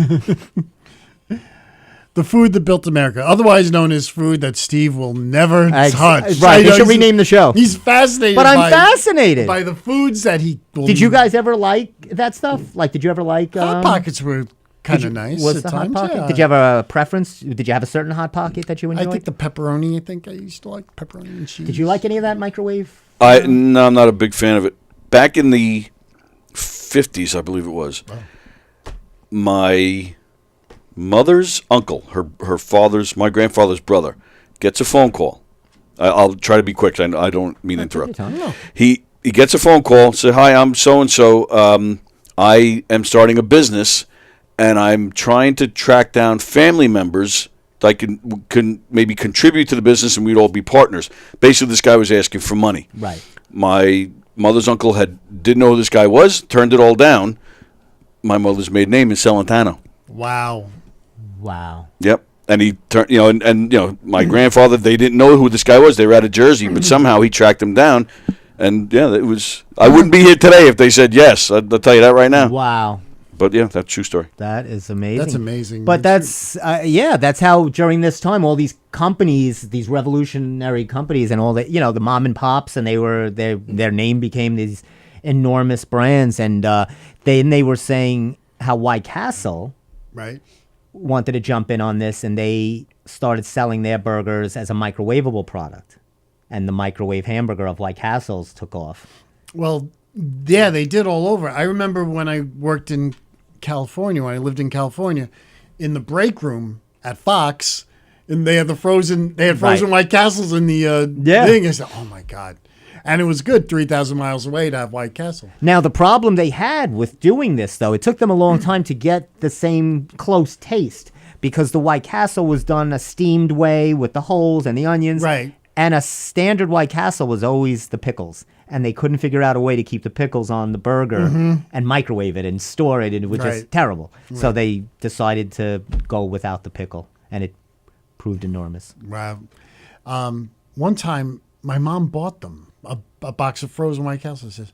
Speaker 4: The Food That Built America, otherwise known as food that Steve will never touch.
Speaker 2: Right, they should rename the show.
Speaker 4: He's fascinated.
Speaker 2: But I'm fascinated
Speaker 4: by the foods that he.
Speaker 2: Did you guys ever like that stuff? Like, did you ever like
Speaker 4: Hot Pockets were kind of nice.
Speaker 2: Was
Speaker 4: at
Speaker 2: the
Speaker 4: times,
Speaker 2: Hot Pocket?
Speaker 4: yeah.
Speaker 2: Did you have a preference? Did you have a certain Hot Pocket that you enjoyed?
Speaker 4: I think the pepperoni. I think I used to like pepperoni and cheese.
Speaker 2: Did you like any of that microwave?
Speaker 3: No, I'm not a big fan of it. Back in the 50s, I believe it was, my mother's uncle, my grandfather's brother, gets a phone call. I'll try to be quick. I don't mean to interrupt. He gets a phone call. Say, "Hi, I'm so and so. I am starting a business, and I'm trying to track down family members that can maybe contribute to the business, and we'd all be partners." Basically, this guy was asking for money.
Speaker 2: Right.
Speaker 3: My mother's uncle didn't know who this guy was. Turned it all down. My mother's maiden name is Celentano.
Speaker 4: Wow.
Speaker 3: Yep. And he turned, my grandfather, they didn't know who this guy was. They were out of Jersey, but somehow he tracked him down. And yeah, it was, I wouldn't be here today if they said yes. I'll tell you that right now.
Speaker 2: Wow.
Speaker 3: But yeah, that's a true story.
Speaker 2: That is amazing.
Speaker 4: That's amazing.
Speaker 2: But that's how during this time, all these companies, these revolutionary companies and all that, the mom and pops, and their name became these enormous brands. And they were saying how White Castle
Speaker 4: right.
Speaker 2: wanted to jump in on this, and they started selling their burgers as a microwavable product. And the microwave hamburger of White Castle's took off.
Speaker 4: Well, yeah, they did all over. I remember when I worked in California, when I lived in California, in the break room at Fox, and they had frozen White Castles in the thing. I said, "Oh my God." And it was good 3,000 miles away to have White Castle.
Speaker 2: Now, the problem they had with doing this, though, it took them a long time to get the same close taste, because the White Castle was done a steamed way with the holes and the onions.
Speaker 4: Right.
Speaker 2: And a standard White Castle was always the pickles. And they couldn't figure out a way to keep the pickles on the burger and microwave it and store it. And it was just terrible. Right. So they decided to go without the pickle. And it proved enormous.
Speaker 4: Wow. One time, my mom bought them. A box of frozen White Castles. Says,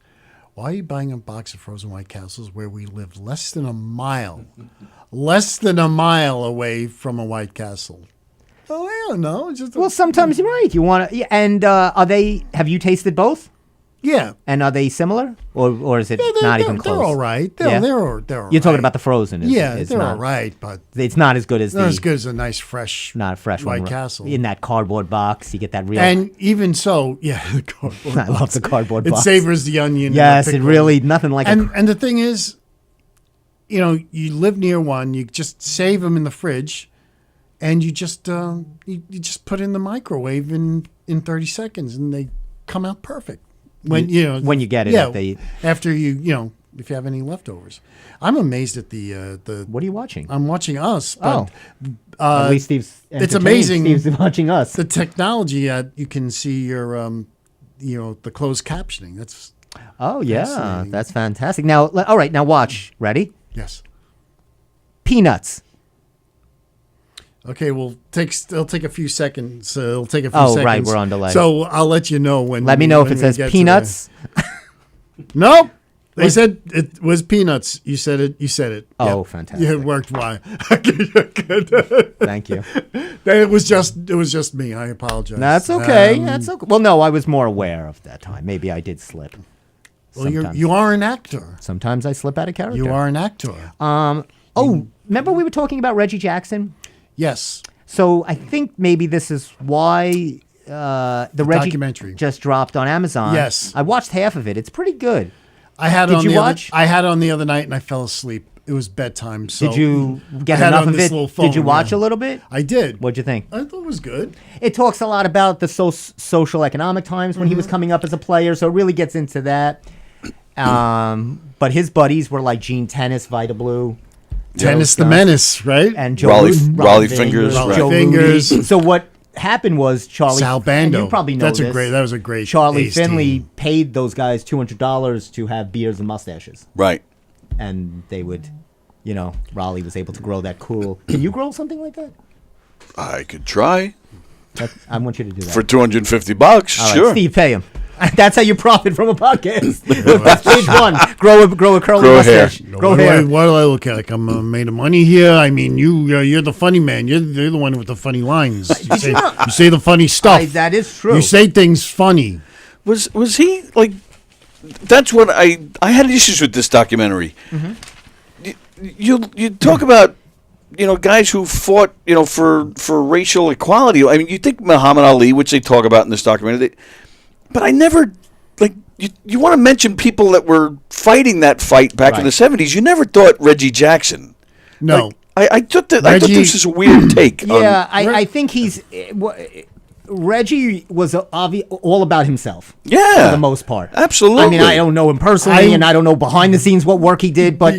Speaker 4: "Why are you buying a box of frozen White Castles where we live less than a mile away from a White Castle?" Oh, I don't know.
Speaker 2: Well, sometimes you're right. You want to, and have you tasted both?
Speaker 4: Yeah.
Speaker 2: And are they similar, or is it not even close?
Speaker 4: They're all right. They're all
Speaker 2: You're talking about the frozen.
Speaker 4: They're all right, but
Speaker 2: it's not as good as
Speaker 4: a nice fresh, White Castle
Speaker 2: in that cardboard box. You get that real.
Speaker 4: And even so, the cardboard.
Speaker 2: I love the cardboard box.
Speaker 4: It savors the onion.
Speaker 2: Yes, it really nothing like.
Speaker 4: And the thing is, you live near one. You just save them in the fridge, and you just you just put in the microwave in 30 seconds, and they come out perfect. when
Speaker 2: when you get it.
Speaker 4: Yeah, after if you have any leftovers. I'm amazed at the.
Speaker 2: What are you watching?
Speaker 4: I'm watching Us. But,
Speaker 2: at least Steve's.
Speaker 4: It's amazing.
Speaker 2: Steve's watching Us.
Speaker 4: The technology you can see your the closed captioning. That's.
Speaker 2: Oh yeah, that's fantastic. Now, all right, now watch. Ready?
Speaker 4: Yes.
Speaker 2: Peanuts.
Speaker 4: Okay, it'll take a few seconds. It'll take a few seconds.
Speaker 2: Oh, right, we're on delay.
Speaker 4: So I'll let you know when.
Speaker 2: Let me know if it says peanuts.
Speaker 4: Nope. They said it was peanuts. You said it.
Speaker 2: Oh,
Speaker 4: yep.
Speaker 2: fantastic!
Speaker 4: Yeah, it worked. Why?
Speaker 2: Thank you.
Speaker 4: It was just me. I apologize.
Speaker 2: That's okay. That's okay. Well, no, I was more aware of that time. Maybe I did slip.
Speaker 4: Well, you are an actor.
Speaker 2: Sometimes I slip out of character.
Speaker 4: You are an actor.
Speaker 2: Remember we were talking about Reggie Jackson?
Speaker 4: Yes.
Speaker 2: So I think maybe this is why the Reggie
Speaker 4: documentary
Speaker 2: just dropped on Amazon.
Speaker 4: Yes.
Speaker 2: I watched half of it. It's pretty good.
Speaker 4: I had
Speaker 2: Did you watch?
Speaker 4: I had it on the other night and I fell asleep. It was bedtime. So
Speaker 2: did you get
Speaker 4: I had
Speaker 2: enough
Speaker 4: on
Speaker 2: of
Speaker 4: this
Speaker 2: it?
Speaker 4: little phone,
Speaker 2: Did you watch
Speaker 4: yeah.
Speaker 2: a little bit?
Speaker 4: I did.
Speaker 2: What'd you think?
Speaker 4: I thought it was good.
Speaker 2: It talks a lot about the social economic times when he was coming up as a player, so it really gets into that. But his buddies were like Gene Tennis, Vita Blue.
Speaker 4: Tennis the Menace, right?
Speaker 2: And Joe
Speaker 3: Raleigh Fingers.
Speaker 2: Joe Fingers. So what happened was Charlie
Speaker 4: Sal Bando.
Speaker 2: and you probably know
Speaker 4: That was a great
Speaker 2: Charlie
Speaker 4: ace
Speaker 2: Finley
Speaker 4: team.
Speaker 2: paid those guys $200 to have beards and mustaches.
Speaker 3: Right.
Speaker 2: And they would, Raleigh was able to grow that cool. Can you grow something like that?
Speaker 3: I could try.
Speaker 2: I want you to do that.
Speaker 3: For $250,
Speaker 2: All right,
Speaker 3: sure.
Speaker 2: Steve, pay him. That's how you profit from a podcast. That's page one. Grow a curly mustache. Grow hair.
Speaker 4: What do I look like? I'm made of money here. I mean, you're the funny man. You're the one with the funny lines. You say the funny stuff.
Speaker 2: That is true.
Speaker 4: You say things funny.
Speaker 3: Was he like? That's what I had issues with this documentary. You talk about guys who fought for racial equality. I mean, you think Muhammad Ali, which they talk about in this documentary, but I never like you want to mention people that were fighting that fight back in the 70s. You never thought Reggie Jackson.
Speaker 4: No.
Speaker 3: Like, I thought this was a weird take.
Speaker 2: Yeah, I think Reggie was all about himself.
Speaker 3: Yeah,
Speaker 2: for the most part.
Speaker 3: Absolutely.
Speaker 2: I mean, I don't know him personally, and I don't know behind the scenes what work he did, but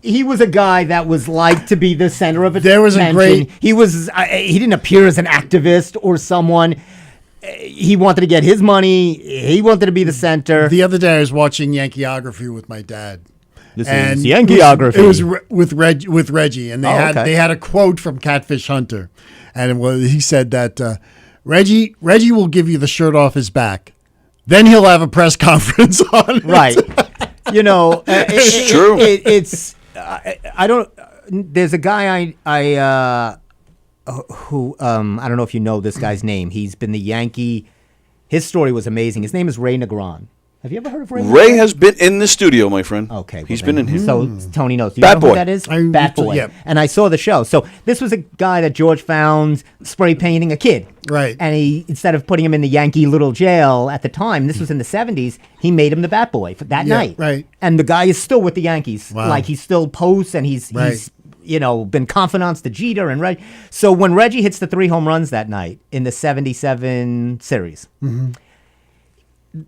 Speaker 2: he was a guy that was like to be the center of attention.
Speaker 4: There was a great.
Speaker 2: He was. He didn't appear as an activist or someone. He wanted to get his money. He wanted to be the center.
Speaker 4: The other day, I was watching Yankeeography with my dad.
Speaker 2: This is Yankeeography.
Speaker 4: It was with Reggie, and they had a quote from Catfish Hunter, and he said that Reggie will give you the shirt off his back, then he'll have a press conference on it.
Speaker 2: Right.
Speaker 3: It's true.
Speaker 2: It's I don't. There's a guy who I don't know if you know this guy's name. He's been the Yankee. His story was amazing. His name is Ray Negron. Have you ever heard of Ray?
Speaker 3: Ray has been in the studio, my friend.
Speaker 2: Okay, well
Speaker 3: he's been in here.
Speaker 2: So Tony knows. Do you
Speaker 3: Bat
Speaker 2: know
Speaker 3: Boy.
Speaker 2: who that is? Bat Boy.
Speaker 4: Yeah.
Speaker 2: And I saw the show. So this was a guy that George found spray painting a kid.
Speaker 4: Right.
Speaker 2: And he, instead of putting him in the Yankee little jail at the time, this was in the 70s, he made him the Bat Boy for that night.
Speaker 4: Right.
Speaker 2: And the guy is still with the Yankees.
Speaker 4: Wow.
Speaker 2: Like he still posts and he's
Speaker 4: Right.
Speaker 2: been confidants to Jeter and Reggie. So when Reggie hits the 3 home runs that night in the 77 series,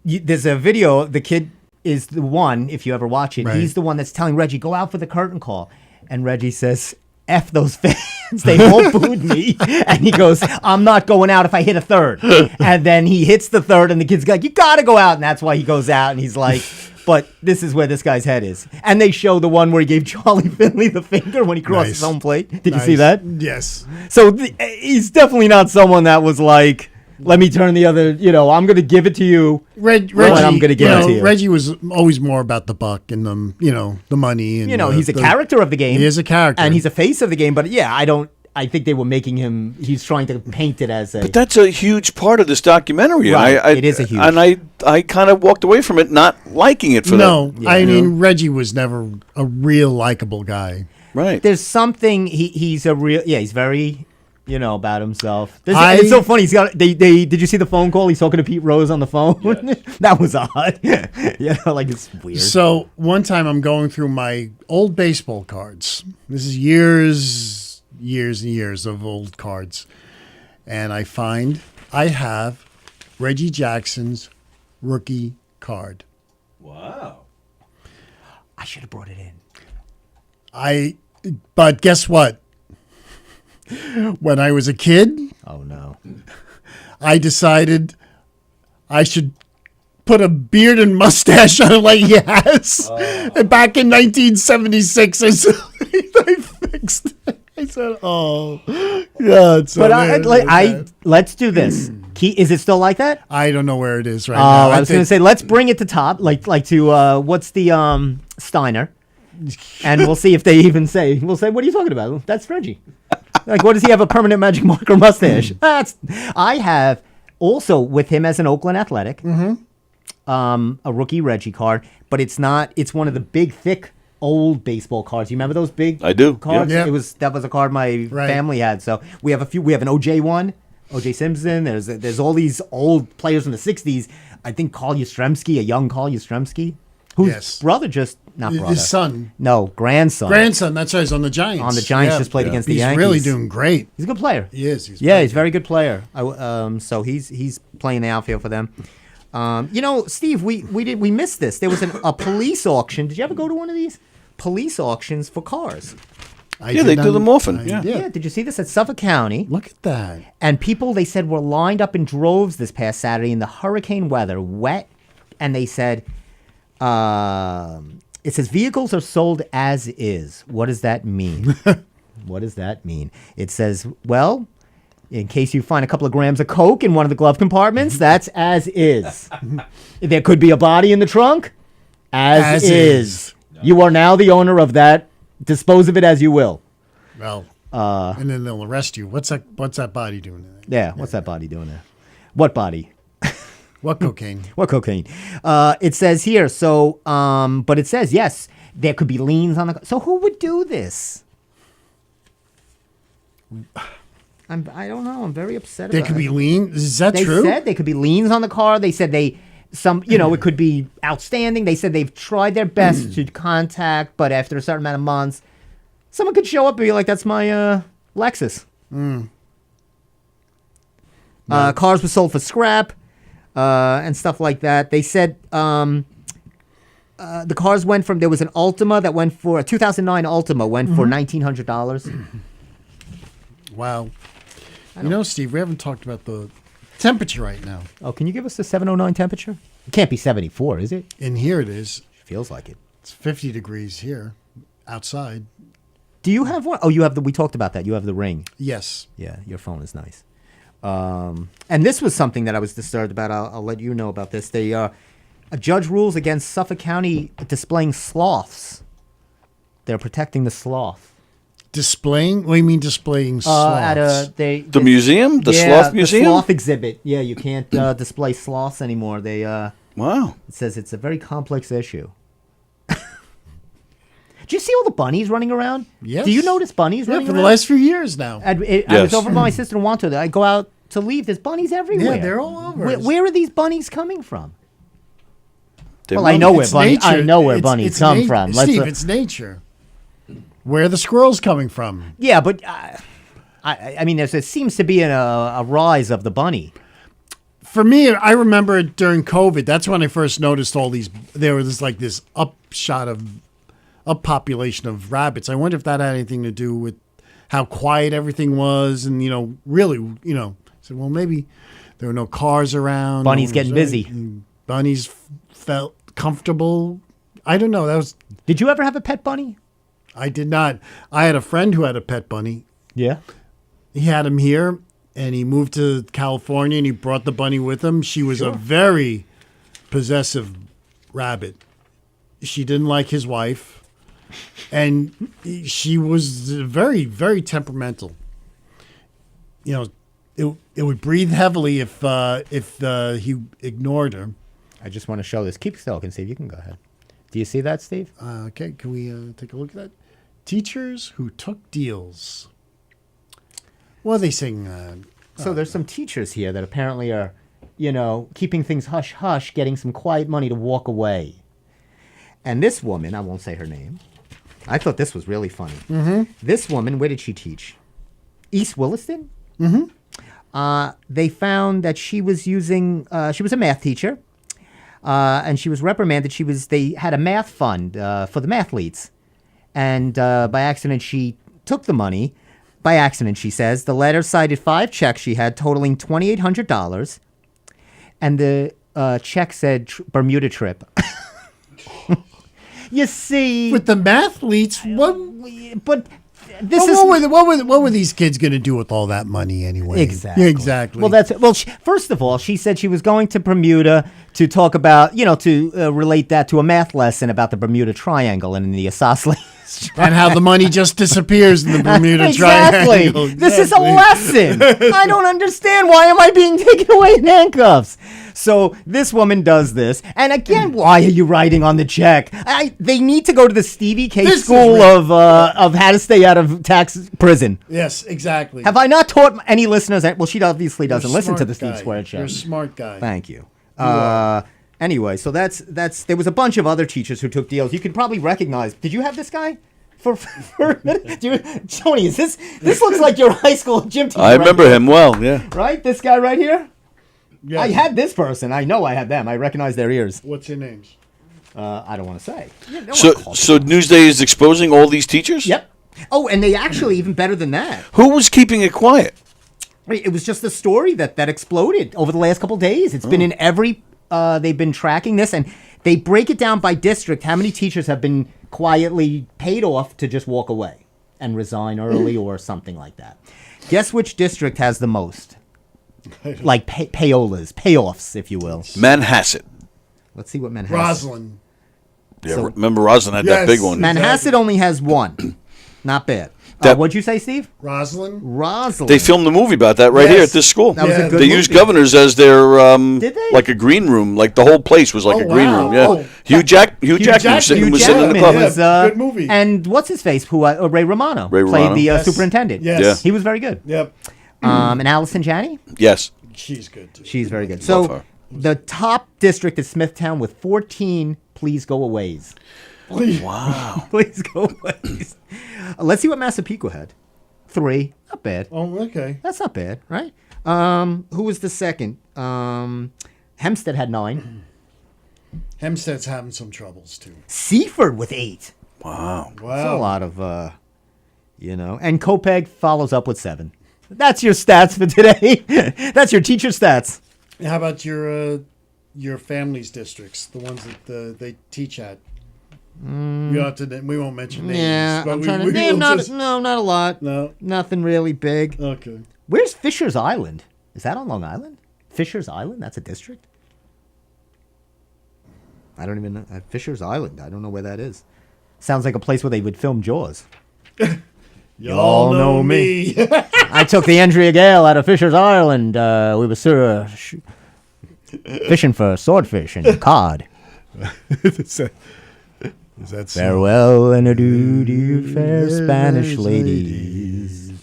Speaker 2: there's a video. The kid is the one, if you ever watch it,
Speaker 4: Right.
Speaker 2: he's the one that's telling Reggie, go out for the curtain call. And Reggie says, F those fans. They all booed me. And he goes, I'm not going out if I hit a third. And then he hits the third and the kid's like, you got to go out. And that's why he goes out. And he's like, but this is where this guy's head is. And they show the one where he gave Charlie Finley the finger when he crossed his home plate. Did you see that?
Speaker 4: Yes.
Speaker 2: So he's definitely not someone that was like, let me turn the other, I'm going to give it to you.
Speaker 4: Reggie,
Speaker 2: I'm going to give it to you.
Speaker 4: Reggie was always more about the buck and the money. And,
Speaker 2: He's a character of the game.
Speaker 4: He is a character.
Speaker 2: And he's a face of the game. But yeah, I think they were making him, he's trying to paint it as a.
Speaker 3: But that's a huge part of this documentary.
Speaker 2: Right, it is a huge.
Speaker 3: And I kind of walked away from it not liking it for
Speaker 4: No,
Speaker 3: that.
Speaker 2: Yeah.
Speaker 4: I mean, Reggie was never a real likable guy.
Speaker 3: Right.
Speaker 2: There's something, he's a real, he's very, about himself. It's so funny. He's got, did you see the phone call? He's talking to Pete Rose on the phone. Yes. That was odd. It's weird.
Speaker 4: So one time I'm going through my old baseball cards. This is years and years of old cards. And I have Reggie Jackson's rookie card.
Speaker 3: Wow.
Speaker 2: I should have brought it in.
Speaker 4: But guess what? When I was a kid,
Speaker 2: Oh no.
Speaker 4: I decided I should put a beard and mustache on like he has. And back in 1976, I fixed it. I said, "Oh, yeah." It's
Speaker 2: But let's do this. Is it still like that?
Speaker 4: I don't know where it is right
Speaker 2: Oh,
Speaker 4: now.
Speaker 2: I was going to say let's bring it to top, like to what's the Steiner, and we'll see if they even say. We'll say, "What are you talking about? That's Reggie." Like, what does he have a permanent magic marker mustache? I have also with him as an Oakland Athletic, a rookie Reggie card, but it's not. It's one of the big, thick, old baseball cards. You remember those big?
Speaker 3: I do,
Speaker 2: cards.
Speaker 4: yeah.
Speaker 2: That was a card my family had. So we have a few. We have an OJ one, OJ Simpson. There's all these old players from the '60s. I think Carl Yastrzemski, a young Carl Yastrzemski, whose brother not brother,
Speaker 4: his son,
Speaker 2: no grandson.
Speaker 4: That's right. He's on the Giants.
Speaker 2: On the Giants, just played against the
Speaker 4: He's
Speaker 2: Yankees.
Speaker 4: really doing great.
Speaker 2: He's a good player.
Speaker 4: He is.
Speaker 2: He's a very good player. So he's playing the outfield for them. Steve, we missed this. There was a police auction. Did you ever go to one of these police auctions for cars?
Speaker 3: Yeah, they do them often. Yeah.
Speaker 2: Yeah. Did you see this at Suffolk County?
Speaker 4: Look at that.
Speaker 2: And people, they said, were lined up in droves this past Saturday in the hurricane weather, wet, and they said, it says vehicles are sold as is. What does that mean? What does that mean? It says, well, in case you find a couple of grams of coke in one of the glove compartments, that's as is. There could be a body in the trunk, as is. You are now the owner of that. Dispose of it as you will.
Speaker 4: Well, and then they'll arrest you. What's that body doing there?
Speaker 2: Yeah, what's that body doing there? What body?
Speaker 4: What cocaine?
Speaker 2: What cocaine? It says here, so, but it says, yes, there could be liens on the... So who would do this? I don't know. I'm very upset about it.
Speaker 4: There could be liens? Is that true?
Speaker 2: They said there could be liens on the car. They said it could be outstanding. They said they've tried their best to contact, but after a certain amount of months, someone could show up and be like, that's my Lexus. Cars were sold for scrap. And stuff like that. They said the cars went from, there was an Altima that went for, a 2009 Altima went for $1,900.
Speaker 4: Wow. Steve, we haven't talked about the temperature right now.
Speaker 2: Oh, can you give us the 709 temperature? It can't be 74, is it?
Speaker 4: In here it is.
Speaker 2: Feels like it.
Speaker 4: It's 50 degrees here, outside.
Speaker 2: Do you have one? Oh, you have we talked about that. You have the Ring.
Speaker 4: Yes.
Speaker 2: Yeah, your phone is nice. And this was something that I was disturbed about. I'll let you know about this. A judge rules against Suffolk County displaying sloths. They're protecting the sloth.
Speaker 4: Displaying? What do you mean displaying sloths?
Speaker 3: The museum? The sloth museum?
Speaker 2: The sloth exhibit. Yeah, you can't display sloths anymore.
Speaker 3: Wow.
Speaker 2: It says it's a very complex issue. Do you see all the bunnies running around?
Speaker 4: Yes.
Speaker 2: Do you notice bunnies running
Speaker 4: for
Speaker 2: around?
Speaker 4: the last few years now.
Speaker 2: I was over by my sister in Wanto. I go out to leave. There's bunnies everywhere.
Speaker 4: Yeah, they're all over.
Speaker 2: Where are these bunnies coming from?
Speaker 3: They
Speaker 2: Well, I know where bunnies come from.
Speaker 4: Steve, it's nature. Where are the squirrels coming from?
Speaker 2: Yeah, but I mean, there seems to be a rise of the bunny.
Speaker 4: For me, I remember during COVID. That's when I first noticed all these. There was like this population of rabbits. I wonder if that had anything to do with how quiet everything was, and really, said, well, maybe there were no cars around.
Speaker 2: Bunnies getting busy.
Speaker 4: Bunnies felt comfortable. I don't know.
Speaker 2: Did you ever have a pet bunny?
Speaker 4: I did not. I had a friend who had a pet bunny.
Speaker 2: Yeah.
Speaker 4: He had him here, and he moved to California, and he brought the bunny with him. She was a very possessive rabbit. She didn't like his wife, and she was very, very temperamental. It would breathe heavily if he ignored her.
Speaker 2: I just want to show this. Keep still, and Steve. You can go ahead. Do you see that, Steve?
Speaker 4: Okay, can we take a look at that? Teachers who took deals. What are they saying?
Speaker 2: So there's some teachers here that apparently are, keeping things hush-hush, getting some quiet money to walk away. And this woman, I won't say her name, I thought this was really funny. Mm-hmm. This woman, where did she teach? East Williston? Mm-hmm. They found that she was using, she was a math teacher. and she was reprimanded. They had a math fund for the mathletes, and by accident she took the money. By accident, she says. The letter cited 5 checks she had totaling $2,800, and the check said Bermuda trip. You see,
Speaker 4: with the mathletes,
Speaker 2: but this is
Speaker 4: what were these kids going to do with all that money anyway? Exactly.
Speaker 2: Well, first of all, she said she was going to Bermuda to talk about, to relate that to a math lesson about the Bermuda Triangle and the isosceles.
Speaker 4: And how the money just disappears in the Bermuda Triangle.
Speaker 2: This is a lesson. I don't understand. Why am I being taken away in handcuffs? So this woman does this. And again, why are you writing on the check? They need to go to the Stevie K school of how to stay out of tax prison.
Speaker 4: Yes, exactly.
Speaker 2: Have I not taught any listeners? Well, she obviously doesn't listen to the Steve Squared show.
Speaker 4: You're a smart guy.
Speaker 2: Thank you. Anyway, so that's there was a bunch of other teachers who took deals. You could probably recognize. Did you have this guy for a minute? Tony, this looks like your high school gym teacher.
Speaker 3: I remember him well. Yeah.
Speaker 2: Right, this guy right here.
Speaker 4: Yes.
Speaker 2: I had this person. I know I had them. I recognize their ears.
Speaker 4: What's your names?
Speaker 2: I don't want to say.
Speaker 3: So Newsday is exposing all these teachers?
Speaker 2: Yep. Oh, and they actually even better than that.
Speaker 3: Who was keeping it quiet?
Speaker 2: It was just a story that exploded over the last couple of days. It's been in every. They've been tracking this, and they break it down by district. How many teachers have been quietly paid off to just walk away and resign early or something like that? Guess which district has the most? Like payoffs, if you will.
Speaker 3: Manhasset.
Speaker 2: Let's see what Manhasset.
Speaker 4: Roslyn.
Speaker 3: Yeah, remember Roslyn had that big one.
Speaker 2: Manhasset only has one. Not bad. What'd you say, Steve?
Speaker 4: Roslyn.
Speaker 3: They filmed the movie about that here at this school.
Speaker 2: That was a good
Speaker 3: They
Speaker 2: movie.
Speaker 3: used governors as their
Speaker 2: Did they?
Speaker 3: like a green room. Like the whole place was like a green room. Yeah.
Speaker 4: Oh.
Speaker 3: Hugh Jackman was sitting in the
Speaker 2: Jackman
Speaker 3: club.
Speaker 2: was,
Speaker 4: Good movie.
Speaker 2: And what's his face? Ray Romano
Speaker 3: Ray
Speaker 2: played
Speaker 3: Romano.
Speaker 2: the superintendent.
Speaker 4: Yes.
Speaker 3: Yeah.
Speaker 2: He was very good.
Speaker 4: Yep.
Speaker 2: And Allison Janney?
Speaker 3: Yes.
Speaker 4: She's good too.
Speaker 2: She's very good.
Speaker 3: Love
Speaker 2: So
Speaker 3: her.
Speaker 2: the top district is Smithtown with 14 please go aways.
Speaker 3: Wow.
Speaker 2: Please go aways. Let's see what Massapequa had. 3. Not bad.
Speaker 4: Oh, okay.
Speaker 2: That's not bad, right? Who was the second? Hempstead had 9.
Speaker 4: Hempstead's having some troubles too.
Speaker 2: Seaford with 8.
Speaker 3: Wow.
Speaker 2: That's a lot of, And Copeg follows up with 7. That's your stats for today. That's your teacher stats.
Speaker 4: How about your family's districts, the ones that they teach at? We won't mention names.
Speaker 2: Yeah,
Speaker 4: but
Speaker 2: I'm trying to name. Not a lot.
Speaker 4: No.
Speaker 2: Nothing really big.
Speaker 4: Okay.
Speaker 2: Where's Fisher's Island? Is that on Long Island? Fisher's Island? That's a district? I don't even know. Fisher's Island. I don't know where that is. Sounds like a place where they would film Jaws.
Speaker 4: Y'all know me.
Speaker 2: I took the Andrea Gale out of Fisher's Island. We were fishing for swordfish and cod.
Speaker 4: Is that so?
Speaker 2: Farewell and adieu, dear fair Spanish ladies.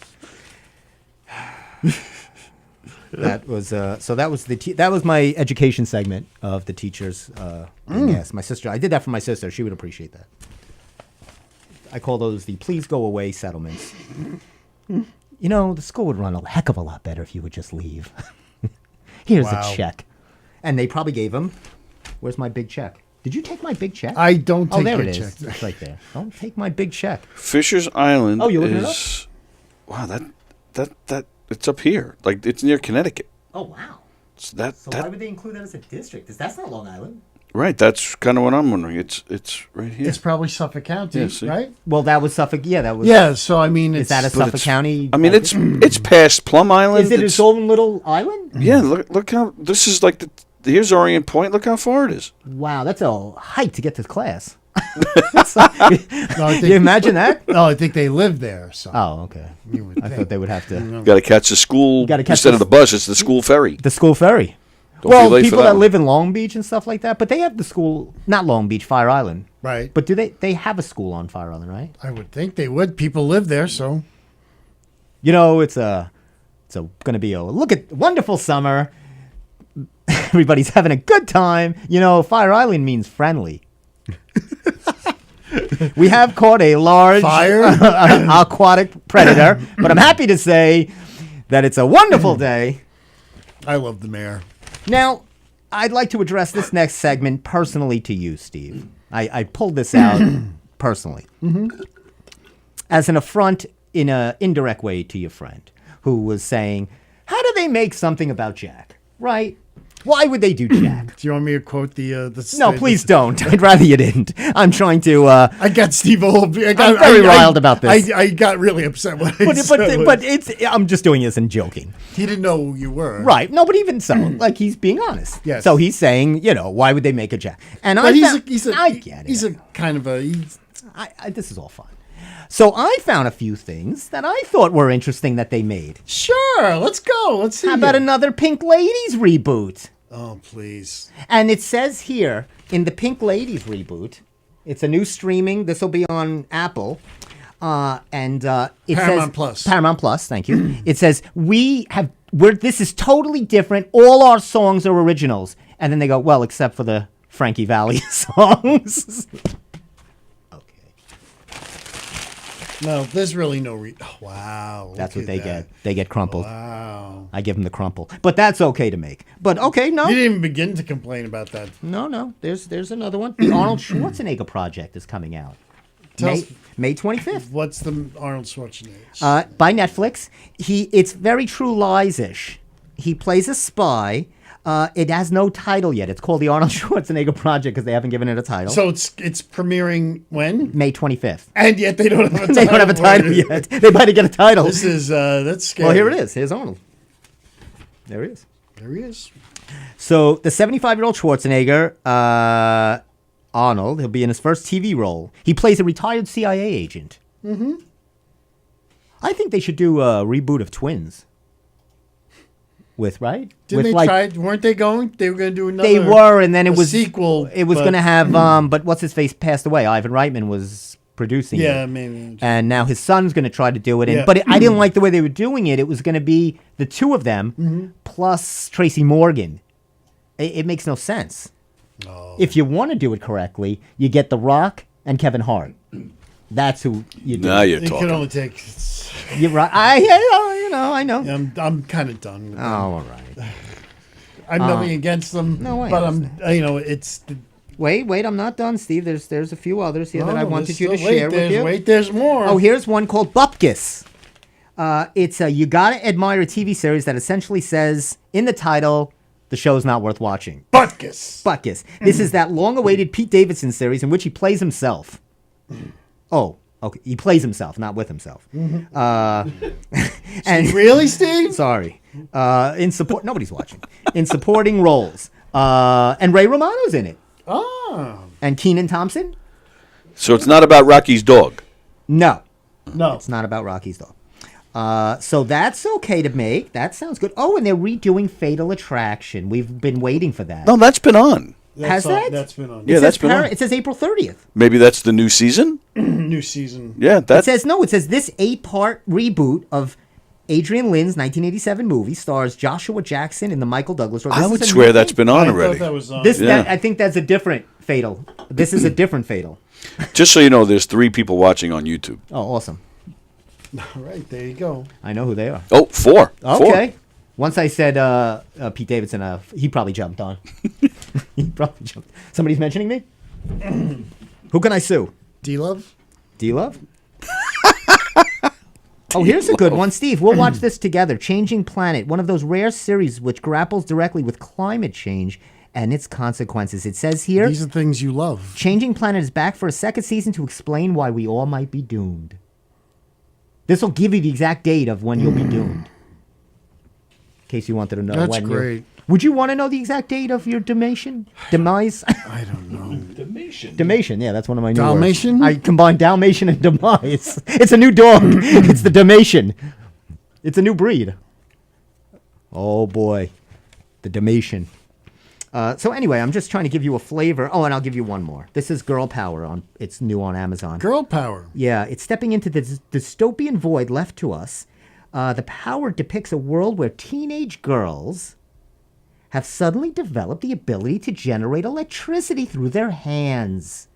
Speaker 2: That was that was my education segment of the teachers. Yes, my sister. I did that for my sister. She would appreciate that. I call those the please go away settlements. The school would run a heck of a lot better if you would just leave. Here's a check, and they probably gave him. Where's my big check? Did you take my big check?
Speaker 4: I don't take
Speaker 2: there
Speaker 4: your
Speaker 2: it
Speaker 4: check.
Speaker 2: is. It's right there. Don't take my big check.
Speaker 3: Fisher's Island.
Speaker 2: Oh, you looking it
Speaker 3: is. Wow, that it's up here. Like it's near Connecticut.
Speaker 2: Oh wow.
Speaker 3: So
Speaker 2: why would they include that as a district? That's not Long Island.
Speaker 3: Right, that's kind of what I'm wondering. It's right here.
Speaker 4: It's probably Suffolk County,
Speaker 3: Yeah, see?
Speaker 4: right?
Speaker 2: Well, that was Suffolk. Yeah, that was.
Speaker 4: Yeah. So I mean,
Speaker 2: Is that a Suffolk County?
Speaker 3: I mean, it's past Plum Island.
Speaker 2: Is it its own little island?
Speaker 3: Yeah, look how this is like here's Orient Point. Look how far it is.
Speaker 2: Wow, that's a hike to get to class.
Speaker 4: No,
Speaker 2: You imagine that?
Speaker 4: No, I think they live there. So
Speaker 2: Oh, okay.
Speaker 4: you would
Speaker 2: I
Speaker 4: think.
Speaker 2: thought they would have to.
Speaker 3: Got to catch the school
Speaker 2: Gotta catch
Speaker 3: instead
Speaker 2: the-
Speaker 3: of the bus. It's the school ferry.
Speaker 2: The school ferry.
Speaker 3: Don't be
Speaker 2: Well,
Speaker 3: late for
Speaker 2: people
Speaker 3: that
Speaker 2: that
Speaker 3: one.
Speaker 2: live in Long Beach and stuff like that, but they have the school, not Long Beach, Fire Island.
Speaker 4: Right.
Speaker 2: But do they have a school on Fire Island, right?
Speaker 4: I would think they would. People live there, so
Speaker 2: It's going to be a wonderful summer. Everybody's having a good time. Fire Island means friendly. We have caught a large aquatic predator, but I'm happy to say that it's a wonderful day.
Speaker 4: I love the mayor.
Speaker 2: Now, I'd like to address this next segment personally to you, Steve. I pulled this out personally. As an affront in an indirect way to your friend who was saying, how do they make something about Jack? Right? Why would they do Jack?
Speaker 4: Do you want me to quote the
Speaker 2: No, please don't. I'd rather you didn't. I'm trying to...
Speaker 4: I got Steve I'm
Speaker 2: very riled about this.
Speaker 4: I got really upset when
Speaker 2: but I'm just doing this and joking.
Speaker 4: He didn't know who you were.
Speaker 2: Right. No, but even so, like, he's being honest.
Speaker 4: Yes.
Speaker 2: So he's saying, why would they make a Jack? And
Speaker 4: But
Speaker 2: I get it.
Speaker 4: He's a kind of a...
Speaker 2: This is all fun. So I found a few things that I thought were interesting that they made.
Speaker 4: Sure, let's go. Let's see.
Speaker 2: How about another Pink Ladies reboot?
Speaker 4: Oh, please.
Speaker 2: And it says here in the Pink Ladies reboot, it's a new streaming. This will be on Apple. It
Speaker 4: Paramount Plus.
Speaker 2: Paramount Plus, thank you. It says, this is totally different. All our songs are originals. And then they go, well, except for the Frankie Valli songs.
Speaker 4: No, there's really no wow.
Speaker 2: That's what they get. They get crumpled.
Speaker 4: Wow.
Speaker 2: I give them the crumple. But that's okay to make. But okay, no.
Speaker 4: You didn't even begin to complain about that.
Speaker 2: No. There's another one. The Arnold Schwarzenegger project is coming out. May 25th.
Speaker 4: What's the Arnold Schwarzenegger?
Speaker 2: By Netflix. It's very True Lies-ish. He plays a spy. It has no title yet. It's called the Arnold Schwarzenegger Project because they haven't given it a title.
Speaker 4: So it's premiering when?
Speaker 2: May 25th.
Speaker 4: And yet they don't have a title.
Speaker 2: They don't have a title yet. They might get a title.
Speaker 4: This is that's scary.
Speaker 2: Well, here it is. Here's Arnold. There he is.
Speaker 4: There he is.
Speaker 2: So the 75-year-old Schwarzenegger, Arnold, he'll be in his first TV role. He plays a retired CIA agent. Mm-hmm. I think they should do a reboot of Twins. Right?
Speaker 4: Didn't they try? Weren't they going? They were going to do another.
Speaker 2: They were, and then it was
Speaker 4: sequel.
Speaker 2: It was going to have, but what's his face passed away. Ivan Reitman was producing it.
Speaker 4: Yeah, maybe.
Speaker 2: And now his son's going to try to do it.
Speaker 4: Yeah.
Speaker 2: But I didn't like the way they were doing it. It was going to be the two of them plus Tracy Morgan. It makes no sense.
Speaker 4: Oh.
Speaker 2: If you want to do it correctly, you get The Rock and Kevin Hart. That's who you do.
Speaker 3: Now you're
Speaker 4: It
Speaker 3: talking.
Speaker 4: can only take.
Speaker 2: You're right. I know.
Speaker 4: Yeah, I'm kind of done. With them.
Speaker 2: All right.
Speaker 4: I'm nothing against them.
Speaker 2: No,
Speaker 4: but it's.
Speaker 2: Wait, I'm not done, Steve. There's a few others here that I wanted you to
Speaker 4: wait,
Speaker 2: share with you.
Speaker 4: Wait, there's more.
Speaker 2: Oh, here's one called Bupkis. It's a you gotta admire a TV series that essentially says in the title, the show's not worth watching.
Speaker 4: Butkus.
Speaker 2: This is that long-awaited Pete Davidson series in which he plays himself. Oh, okay. He plays himself, not with himself. And
Speaker 4: Really, Steve?
Speaker 2: sorry. In support, nobody's watching. In supporting roles, and Ray Romano's in it,
Speaker 4: Oh.
Speaker 2: and Kenan Thompson.
Speaker 3: So it's not about Rocky's dog.
Speaker 2: No,
Speaker 4: No.
Speaker 2: it's not about Rocky's dog. So that's okay to make. That sounds good. Oh, and they're redoing Fatal Attraction. We've been waiting for that.
Speaker 3: No, that's been on.
Speaker 2: Has that?
Speaker 4: That's been on.
Speaker 3: Yeah, that's been on.
Speaker 2: It says April 30th.
Speaker 3: Maybe that's the new season.
Speaker 4: New season.
Speaker 3: Yeah,
Speaker 2: It
Speaker 3: that's
Speaker 2: says this 8-part reboot of Adrian Lynn's 1987 movie stars Joshua Jackson in the Michael Douglas role.
Speaker 3: I
Speaker 2: This
Speaker 3: would
Speaker 2: is a
Speaker 3: swear
Speaker 2: new
Speaker 3: that's
Speaker 2: thing.
Speaker 3: been on
Speaker 4: I
Speaker 3: already.
Speaker 4: thought that was on.
Speaker 2: I think that's a different Fatal. This is a different Fatal.
Speaker 3: Just so you know, there's 3 people watching on YouTube.
Speaker 2: Oh, awesome.
Speaker 4: All right, there you go.
Speaker 2: I know who they are.
Speaker 3: Oh, 4.
Speaker 2: Okay. Once I said Pete Davidson, he probably jumped on. He probably jumped. Somebody's mentioning me? Who can I sue?
Speaker 4: D-Love?
Speaker 2: D-Love? Oh, here's a good one. Steve, we'll watch this together. Changing Planet, one of those rare series which grapples directly with climate change and its consequences. It says here,
Speaker 4: These are things you love.
Speaker 2: Changing Planet is back for a second season to explain why we all might be doomed. This will give you the exact date of when you'll be doomed. In case you wanted to know.
Speaker 4: That's
Speaker 2: when you're-
Speaker 4: great.
Speaker 2: Would you want to know the exact date of your demise?
Speaker 4: I don't know.
Speaker 2: Dalmatian, yeah, that's one of my new words.
Speaker 4: Dalmatian?
Speaker 2: I combined Dalmatian and demise. It's a new dog. It's the Dalmatian. It's a new breed. Oh boy, the Dalmatian. So anyway, I'm just trying to give you a flavor. Oh, and I'll give you one more. This is Girl Power. It's new on Amazon.
Speaker 4: Girl power.
Speaker 2: Yeah, it's stepping into the dystopian void left to us. The Power depicts a world where teenage girls have suddenly developed the ability to generate electricity through their hands.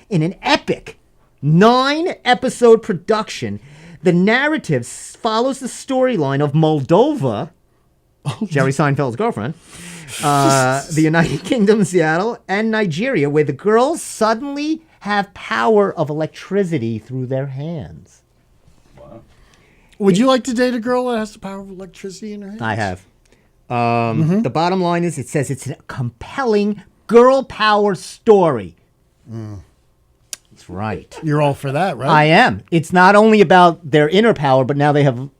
Speaker 2: In an epic 9-episode production, the narrative follows the storyline of Moldova, Jerry Seinfeld's girlfriend, The United Kingdom, Seattle, and Nigeria, where the girls suddenly have power of electricity through their hands.
Speaker 3: Wow.
Speaker 4: Would you like to date a girl that has the power of electricity in her hands?
Speaker 2: I have. The bottom line is, it says it's a compelling girl power story. That's right.
Speaker 4: You're all for that, right?
Speaker 2: I am. It's not only about their inner power, but now they have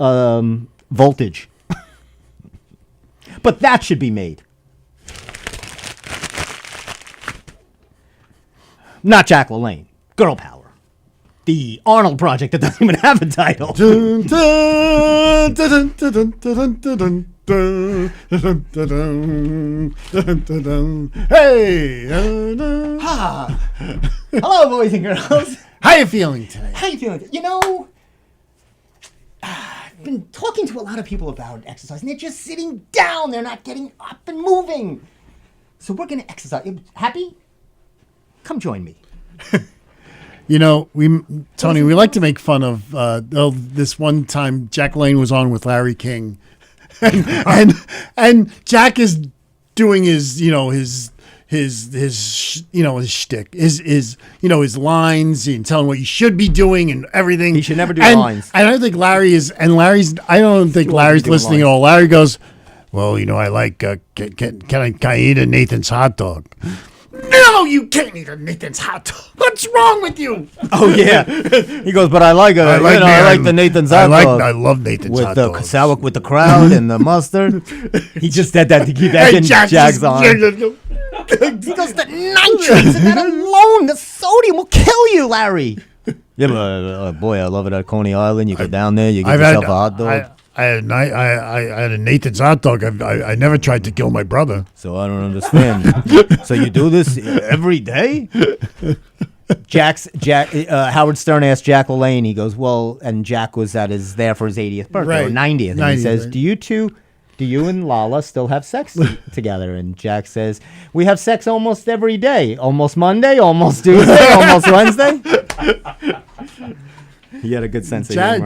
Speaker 2: voltage. But that should be made. Not Jack LaLanne. Girl power. The Arnold Project that doesn't even have a title.
Speaker 4: Dun, dun, dun, dun, dun, dun, dun, dun, dun, dun, dun, dun, dun. Hey!
Speaker 2: Hello, boys and girls.
Speaker 4: How you feeling today?
Speaker 2: How you feeling? You know, I've been talking to a lot of people about exercise, and they're just sitting down. They're not getting up and moving. So we're going to exercise. Happy? Come join me.
Speaker 4: You know, Tony, we like to make fun of this one time Jack LaLanne was on with Larry King, and Jack is doing his shtick, his lines and telling what you should be doing and everything.
Speaker 2: He should never do lines.
Speaker 4: And I don't think Larry's listening at all. Larry goes, well, I like, can I eat a Nathan's hot dog? No, you can't eat a Nathan's hot dog. What's wrong with you?
Speaker 2: Oh yeah, he goes. But I like the Nathan's hot dog.
Speaker 4: I love Nathan's hot dog.
Speaker 2: With the crowd and the mustard. He just said that to keep Jack's on. He goes, the nitrates and that alone, the sodium will kill you, Larry. Yeah, but boy, I love it at Coney Island. You go down there, you get yourself a hot dog.
Speaker 4: I had a Nathan's hot dog. I never tried to kill my brother.
Speaker 2: So I don't understand. So you do this every day? Howard Stern asked Jack LaLanne. He goes, well, and Jack was there for his 80th birthday or 90th. And he says, right. Do you and Lala still have sex together? And Jack says, we have sex almost every day. Almost Monday, almost Tuesday, almost Wednesday. He had a good sense of humor.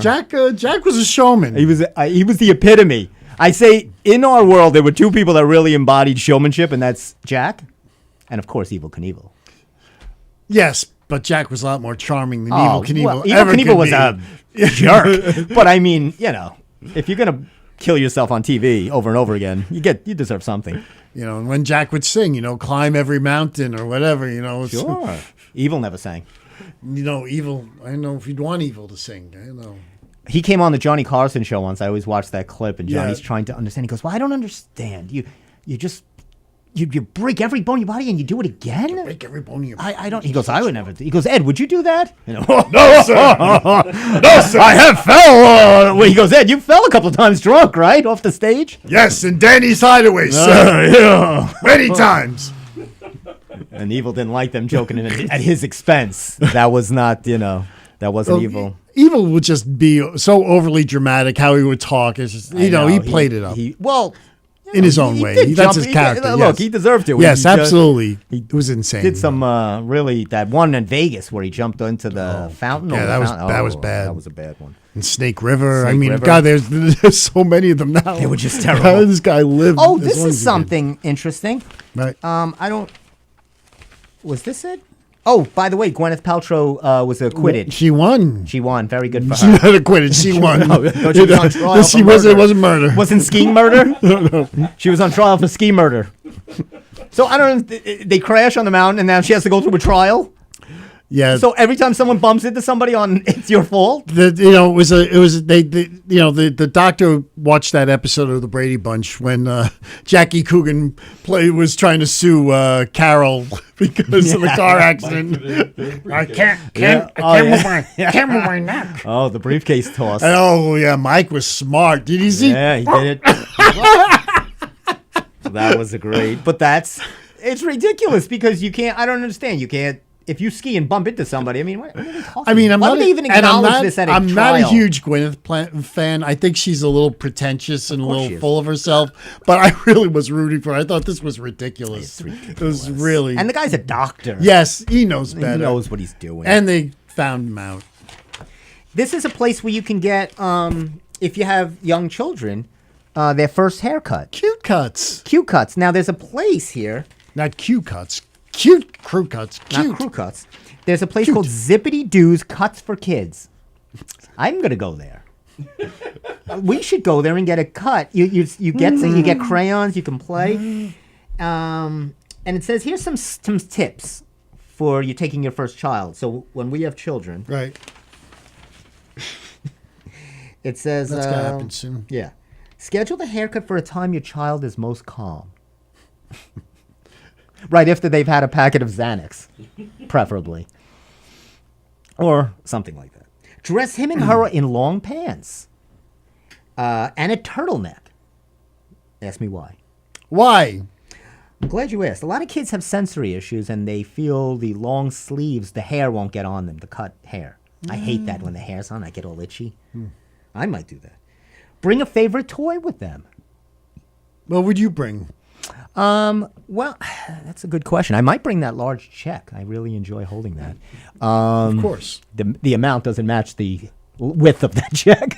Speaker 4: Jack was a showman.
Speaker 2: He was the epitome. I say, in our world, there were two people that really embodied showmanship, and that's Jack, and of course, Evel Knievel.
Speaker 4: Yes, but Jack was a lot more charming than Evel Knievel
Speaker 2: well,
Speaker 4: ever
Speaker 2: Evel Knievel was a jerk. But I mean, if you're gonna kill yourself on TV over and over again, you deserve something.
Speaker 4: And when Jack would sing, climb every mountain or whatever,
Speaker 2: Sure. Evel never sang.
Speaker 4: Evel, I don't know if you'd want Evel to sing. I don't know.
Speaker 2: He came on the Johnny Carson show once. I always watch that clip, and Johnny's trying to understand. He goes, well, I don't understand. You break every bone in your body and you do it again?
Speaker 4: You break every bone in your body.
Speaker 2: I don't. He goes, I would never. He goes, Ed, would you do that?
Speaker 4: No, sir. No, sir.
Speaker 2: I have fell. He goes, Ed, you fell a couple of times drunk, right? Off the stage?
Speaker 4: Yes, in Danny's Hideaway, sir.
Speaker 2: Yeah.
Speaker 4: Many times.
Speaker 2: And Evel didn't like them joking at his expense. That was not, that wasn't Evel.
Speaker 4: Evel would just be so overly dramatic how he would talk. It's just, he played it up. In his own way. That's his character.
Speaker 2: Look, he deserved to.
Speaker 4: Yes, absolutely. It was insane.
Speaker 2: Did some really, that one in Vegas where he jumped into the fountain.
Speaker 4: Yeah, that was bad.
Speaker 2: That was a bad one.
Speaker 4: And Snake River.
Speaker 2: River.
Speaker 4: God, there's so many of them now.
Speaker 2: They were just terrible.
Speaker 4: How did this guy live?
Speaker 2: Oh, this is something interesting.
Speaker 4: Right.
Speaker 2: Was this it? Oh, by the way, Gwyneth Paltrow was acquitted.
Speaker 4: She won.
Speaker 2: She won. Very good for
Speaker 4: her. She not acquitted. She won.
Speaker 2: No, she was on trial
Speaker 4: It wasn't murder.
Speaker 2: Wasn't skiing murder? No. She was on trial for ski murder. So I don't know. They crash on the mountain, and now she has to go through a trial.
Speaker 4: Yeah.
Speaker 2: So every time someone bumps into somebody, it's your fault.
Speaker 4: The doctor watched that episode of the Brady Bunch when Jackie Coogan was trying to sue Carol because of the car accident. I can't move my neck.
Speaker 2: Oh, the briefcase toss.
Speaker 4: Oh yeah, Mike was smart. Did you see?
Speaker 2: Yeah, he did it. That was a great. But it's ridiculous because you can't. I don't understand. You can't. If you ski and bump into somebody, I mean, what are they talking about? Why would they even acknowledge this at a trial?
Speaker 4: I'm not a huge Gwyneth fan. I think she's a little pretentious and a little full of herself, but I really was rooting for her. I thought this was ridiculous.
Speaker 2: It's ridiculous.
Speaker 4: It was really...
Speaker 2: And the guy's a doctor.
Speaker 4: Yes, he knows better.
Speaker 2: He knows what he's doing.
Speaker 4: And they found him out.
Speaker 2: This is a place where you can get, if you have young children, their first haircut.
Speaker 4: Cute cuts.
Speaker 2: Cute cuts. Now, there's a place here.
Speaker 4: Not cute cuts. Cute crew cuts. Cute.
Speaker 2: Not crew cuts. There's a place called Zippity Doo's Cuts for Kids. I'm going to go there. We should go there and get a cut. You get crayons, you can play. And it says, here's some tips for you taking your first child. So when we have children.
Speaker 4: Right.
Speaker 2: It says...
Speaker 4: That's going to happen soon.
Speaker 2: Yeah. Schedule the haircut for a time your child is most calm. Right after they've had a packet of Xanax, preferably. Or something like that. Dress him and her in long pants. And a turtleneck. Ask me why.
Speaker 4: Why?
Speaker 2: I'm glad you asked. A lot of kids have sensory issues and they feel the long sleeves, the hair won't get on them, the cut hair. I hate that when the hair's on, I get all itchy. I might do that. Bring a favorite toy with them.
Speaker 4: What would you bring?
Speaker 2: Well, that's a good question. I might bring that large check. I really enjoy holding that.
Speaker 4: Of course.
Speaker 2: The amount doesn't match the width of that check.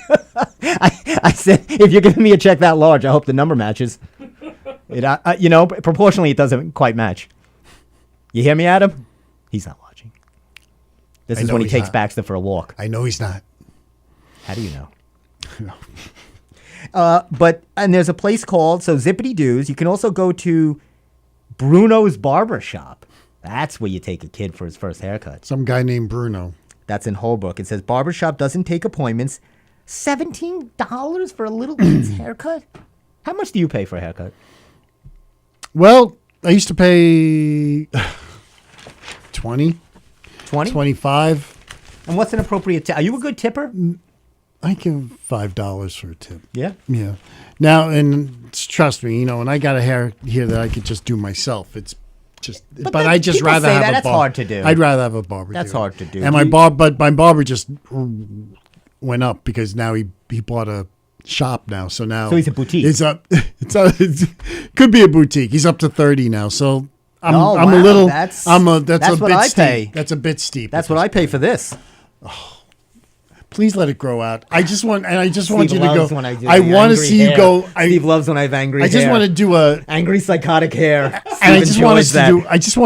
Speaker 2: I said, if you're giving me a check that large, I hope the number matches. Proportionally, it doesn't quite match. You hear me, Adam? He's not watching. This is when he takes Baxter for a walk.
Speaker 4: I know he's not.
Speaker 2: How do you know? And there's a place called Zippity Doo's. You can also go to Bruno's Barber Shop. That's where you take a kid for his first haircut.
Speaker 4: Some guy named Bruno.
Speaker 2: That's in Holbrook. It says barbershop doesn't take appointments. $17 for a little kid's haircut? How much do you pay for a haircut?
Speaker 4: Well, I used to pay 20.
Speaker 2: 20?
Speaker 4: 25.
Speaker 2: And what's an appropriate tip? Are you a good tipper?
Speaker 4: I give $5 for a tip.
Speaker 2: Yeah?
Speaker 4: Yeah. Now, and trust me, and I got a hair here that I could just do myself. It's just, but I just rather have a barber.
Speaker 2: That's hard to do.
Speaker 4: I'd rather have a barber.
Speaker 2: That's hard to do.
Speaker 4: And my barber just went up because now he bought a shop now. So he's
Speaker 2: a boutique.
Speaker 4: It's up. It could be a boutique. He's up to 30 now. So I'm a little. That's a
Speaker 2: what
Speaker 4: bit
Speaker 2: I
Speaker 4: steep.
Speaker 2: pay.
Speaker 4: That's a bit steep.
Speaker 2: That's what I pay for this.
Speaker 4: Please let it grow out. I just want you to go.
Speaker 2: When
Speaker 4: I want to see you go.
Speaker 2: Steve loves when I have angry hair.
Speaker 4: I just want to do a
Speaker 2: angry psychotic hair.
Speaker 4: And I just want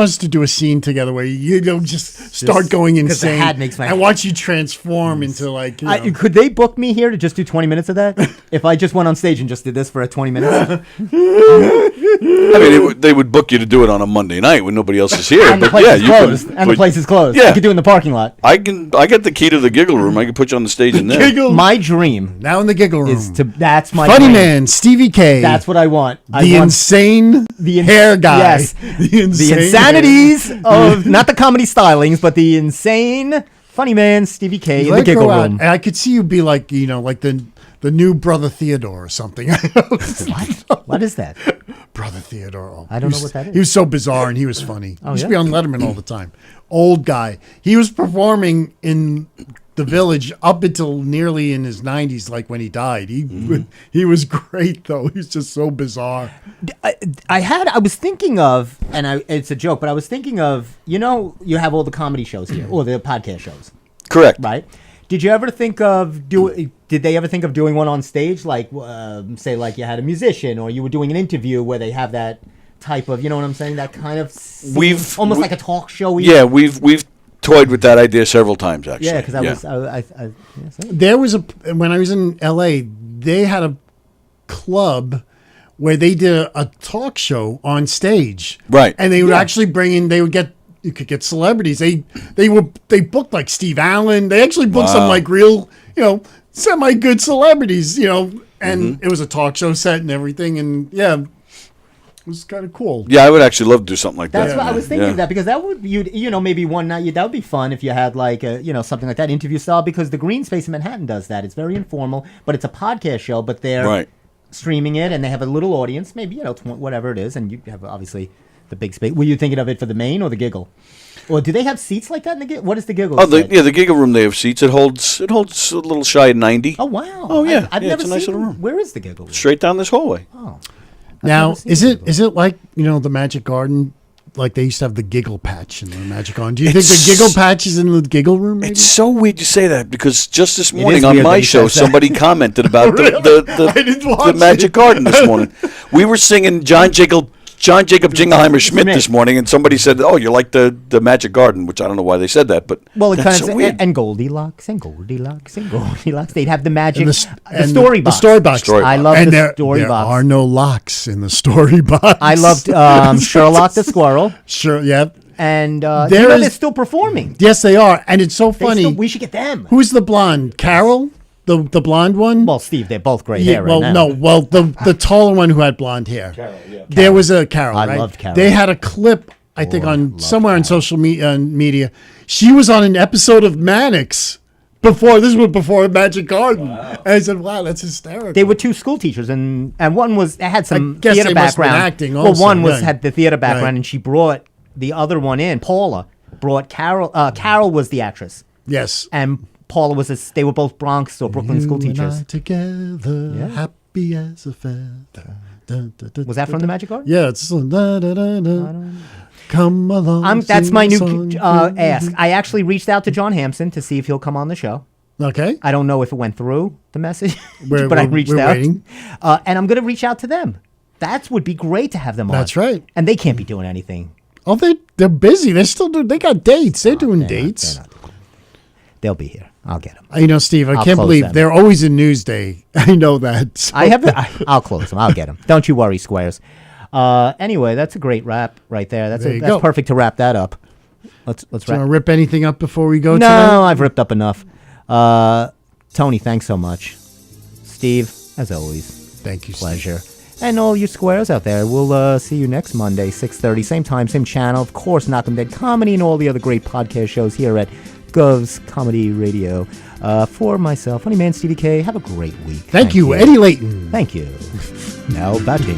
Speaker 4: us to do a scene together where you just start going insane.
Speaker 2: The hat makes my
Speaker 4: I want you transform into like.
Speaker 2: Could they book me here to just do 20 minutes of that? If I just went on stage and just did this for 20 minutes?
Speaker 3: I mean, they would book you to do it on a Monday night when nobody else is here.
Speaker 2: And the place is closed. And the place is closed.
Speaker 3: Yeah.
Speaker 2: You could do it in the parking lot.
Speaker 3: I get the key to the giggle room. I can put you on the stage in there.
Speaker 2: My dream
Speaker 4: now in the giggle room
Speaker 2: is that's my
Speaker 4: funny
Speaker 2: dream.
Speaker 4: Man Stevie K.
Speaker 2: That's what I want.
Speaker 4: Insane hair guy.
Speaker 2: Yes, the insanities of not the comedy stylings, but the insane funny man Stevie K in the giggle room.
Speaker 4: And I could see you be like like the new Brother Theodore or something.
Speaker 2: What? What is that?
Speaker 4: Brother Theodore. Oh,
Speaker 2: I don't know what that is.
Speaker 4: He was so bizarre and he was funny. He used to be on Letterman all the time. Old guy. He was performing in the Village up until nearly in his 90s, like when he died. He was great though. He was just so bizarre.
Speaker 2: I was thinking of, and it's a joke, but I was thinking of, you have all the comedy shows here, or the podcast shows.
Speaker 3: Correct.
Speaker 2: Right? Did you ever think of did they ever think of doing one on stage, like say like you had a musician or you were doing an interview where they have that type of, you know what I'm saying, that kind of scene, almost like a talk show.
Speaker 3: Yeah, we've toyed with that idea several times actually.
Speaker 2: Yeah, because
Speaker 4: there was when I was in LA, they had a club where they did a talk show on stage.
Speaker 3: Right.
Speaker 4: And they would actually bring in, you could get celebrities. They booked like Steve Allen. They actually booked some like real, semi good celebrities, and it was a talk show set and everything. And yeah, it was kind of cool.
Speaker 3: Yeah, I would actually love to do something like that.
Speaker 2: That's what I was thinking of that, because that would, maybe one night, that would be fun if you had like something like that, interview style, because the Green Space in Manhattan does that. It's very informal, but it's a podcast show, but they're streaming it and they have a little audience, maybe, whatever it is. And you have obviously the big space. Were you thinking of it for the main or the giggle? Or do they have seats like that in the giggle? What is the giggle?
Speaker 3: Oh, the giggle room, they have seats. It holds a little shy of 90.
Speaker 2: Oh, wow.
Speaker 3: Oh, yeah.
Speaker 2: I've never
Speaker 3: it's a nice little room.
Speaker 2: Where is the giggle room?
Speaker 3: Straight down this hallway.
Speaker 2: Oh.
Speaker 4: Now, is it like, the Magic Garden like they used to have the giggle patch in the Magic Garden. Do you think the giggle patch is in the giggle room? Maybe?
Speaker 3: It's so weird you say that because just this morning
Speaker 2: is
Speaker 3: on
Speaker 2: weird that
Speaker 3: my
Speaker 2: he
Speaker 3: show,
Speaker 2: says that.
Speaker 3: somebody commented about
Speaker 4: I didn't
Speaker 3: the
Speaker 4: watch
Speaker 3: Magic
Speaker 4: it.
Speaker 3: Garden this morning. We were singing John Jacob Jingleheimer Schmidt this morning, and somebody said, "Oh, you're like the Magic Garden," which I don't know why they said that, but
Speaker 2: Well, it
Speaker 3: that's
Speaker 2: kind
Speaker 3: so
Speaker 2: of
Speaker 3: weird.
Speaker 2: and Goldilocks and Goldilocks and Goldilocks. They'd have the magic,
Speaker 4: And
Speaker 2: the story box.
Speaker 4: The story box.
Speaker 3: Story
Speaker 2: I
Speaker 3: box.
Speaker 2: love
Speaker 4: And
Speaker 2: the story
Speaker 4: there
Speaker 2: box.
Speaker 4: are no locks in the story box.
Speaker 2: I loved Sherlock the Squirrel,
Speaker 4: Sure, yeah.
Speaker 2: and
Speaker 4: There is-
Speaker 2: they're still performing.
Speaker 4: Yes, they are. And it's so
Speaker 2: They
Speaker 4: funny.
Speaker 2: still- we should get them.
Speaker 4: Who's the blonde? Carol? The blonde one?
Speaker 2: Well, Steve, they're both gray
Speaker 4: Yeah,
Speaker 2: hair right
Speaker 4: well,
Speaker 2: now.
Speaker 4: no. Well, the taller one who had blonde hair. There was a Carol.
Speaker 2: I
Speaker 4: right?
Speaker 2: loved Carol.
Speaker 4: They had a clip, I think, on
Speaker 2: loved
Speaker 4: somewhere on social media. She was on an episode of Mannix before. This was before Magic Garden. And I said, "Wow, that's hysterical."
Speaker 2: They were two school teachers, and one had some
Speaker 4: I guess
Speaker 2: theater
Speaker 4: they must have been
Speaker 2: background.
Speaker 4: acting
Speaker 2: well,
Speaker 4: also,
Speaker 2: one
Speaker 4: right.
Speaker 2: had the theater background,
Speaker 4: Right.
Speaker 2: and she brought the other one in. Paula brought Carol. Carol was the actress,
Speaker 4: Yes.
Speaker 2: and Paula was. They were both Bronx or Brooklyn school
Speaker 4: You and
Speaker 2: teachers.
Speaker 4: I together,
Speaker 2: Yeah.
Speaker 4: happy as a feather. Dun, dun, dun,
Speaker 2: Was that
Speaker 4: dun,
Speaker 2: from the
Speaker 4: dun.
Speaker 2: Magic Garden?
Speaker 4: Yeah, it's da, da, da, da. Come along.
Speaker 2: That's
Speaker 4: sing
Speaker 2: my
Speaker 4: a
Speaker 2: new
Speaker 4: song.
Speaker 2: ask. I actually reached out to John Hampson to see if he'll come on the show.
Speaker 4: Okay.
Speaker 2: I don't know if it went through the message,
Speaker 4: We're-
Speaker 2: but I
Speaker 4: we're-
Speaker 2: reached
Speaker 4: we're
Speaker 2: out.
Speaker 4: waiting.
Speaker 2: And I'm going to reach out to them. That would be great to have them on.
Speaker 4: That's right.
Speaker 2: And they can't be doing anything.
Speaker 4: Oh, they're busy. They're still doing. They got dates. They're doing
Speaker 2: They're not-
Speaker 4: dates.
Speaker 2: they're not doing it. They'll be here. I'll get them.
Speaker 4: You know, Steve, I
Speaker 2: I'll
Speaker 4: can't
Speaker 2: close
Speaker 4: believe
Speaker 2: them.
Speaker 4: they're always in Newsday. I know that. So-
Speaker 2: I'll close them. I'll get them. Don't you worry, Squares. Anyway, that's a great wrap right there.
Speaker 4: There you
Speaker 2: That's
Speaker 4: go.
Speaker 2: perfect to wrap that up. Let's
Speaker 4: Do you want to
Speaker 2: wrap.
Speaker 4: rip anything up before we go
Speaker 2: No,
Speaker 4: tonight?
Speaker 2: I've ripped up enough. Tony, thanks so much. Steve, as always,
Speaker 4: Thank you, Steve.
Speaker 2: pleasure. And all you squares out there, we'll see you next Monday, 6:30, same time, same channel. Of course, Knock 'em Dead Comedy and all the other great podcast shows here at Gov's Comedy Radio. For myself, Funny Man Stevie K, have a great week.
Speaker 4: Thank you, Eddie Layton.
Speaker 2: Thank you. Now batting.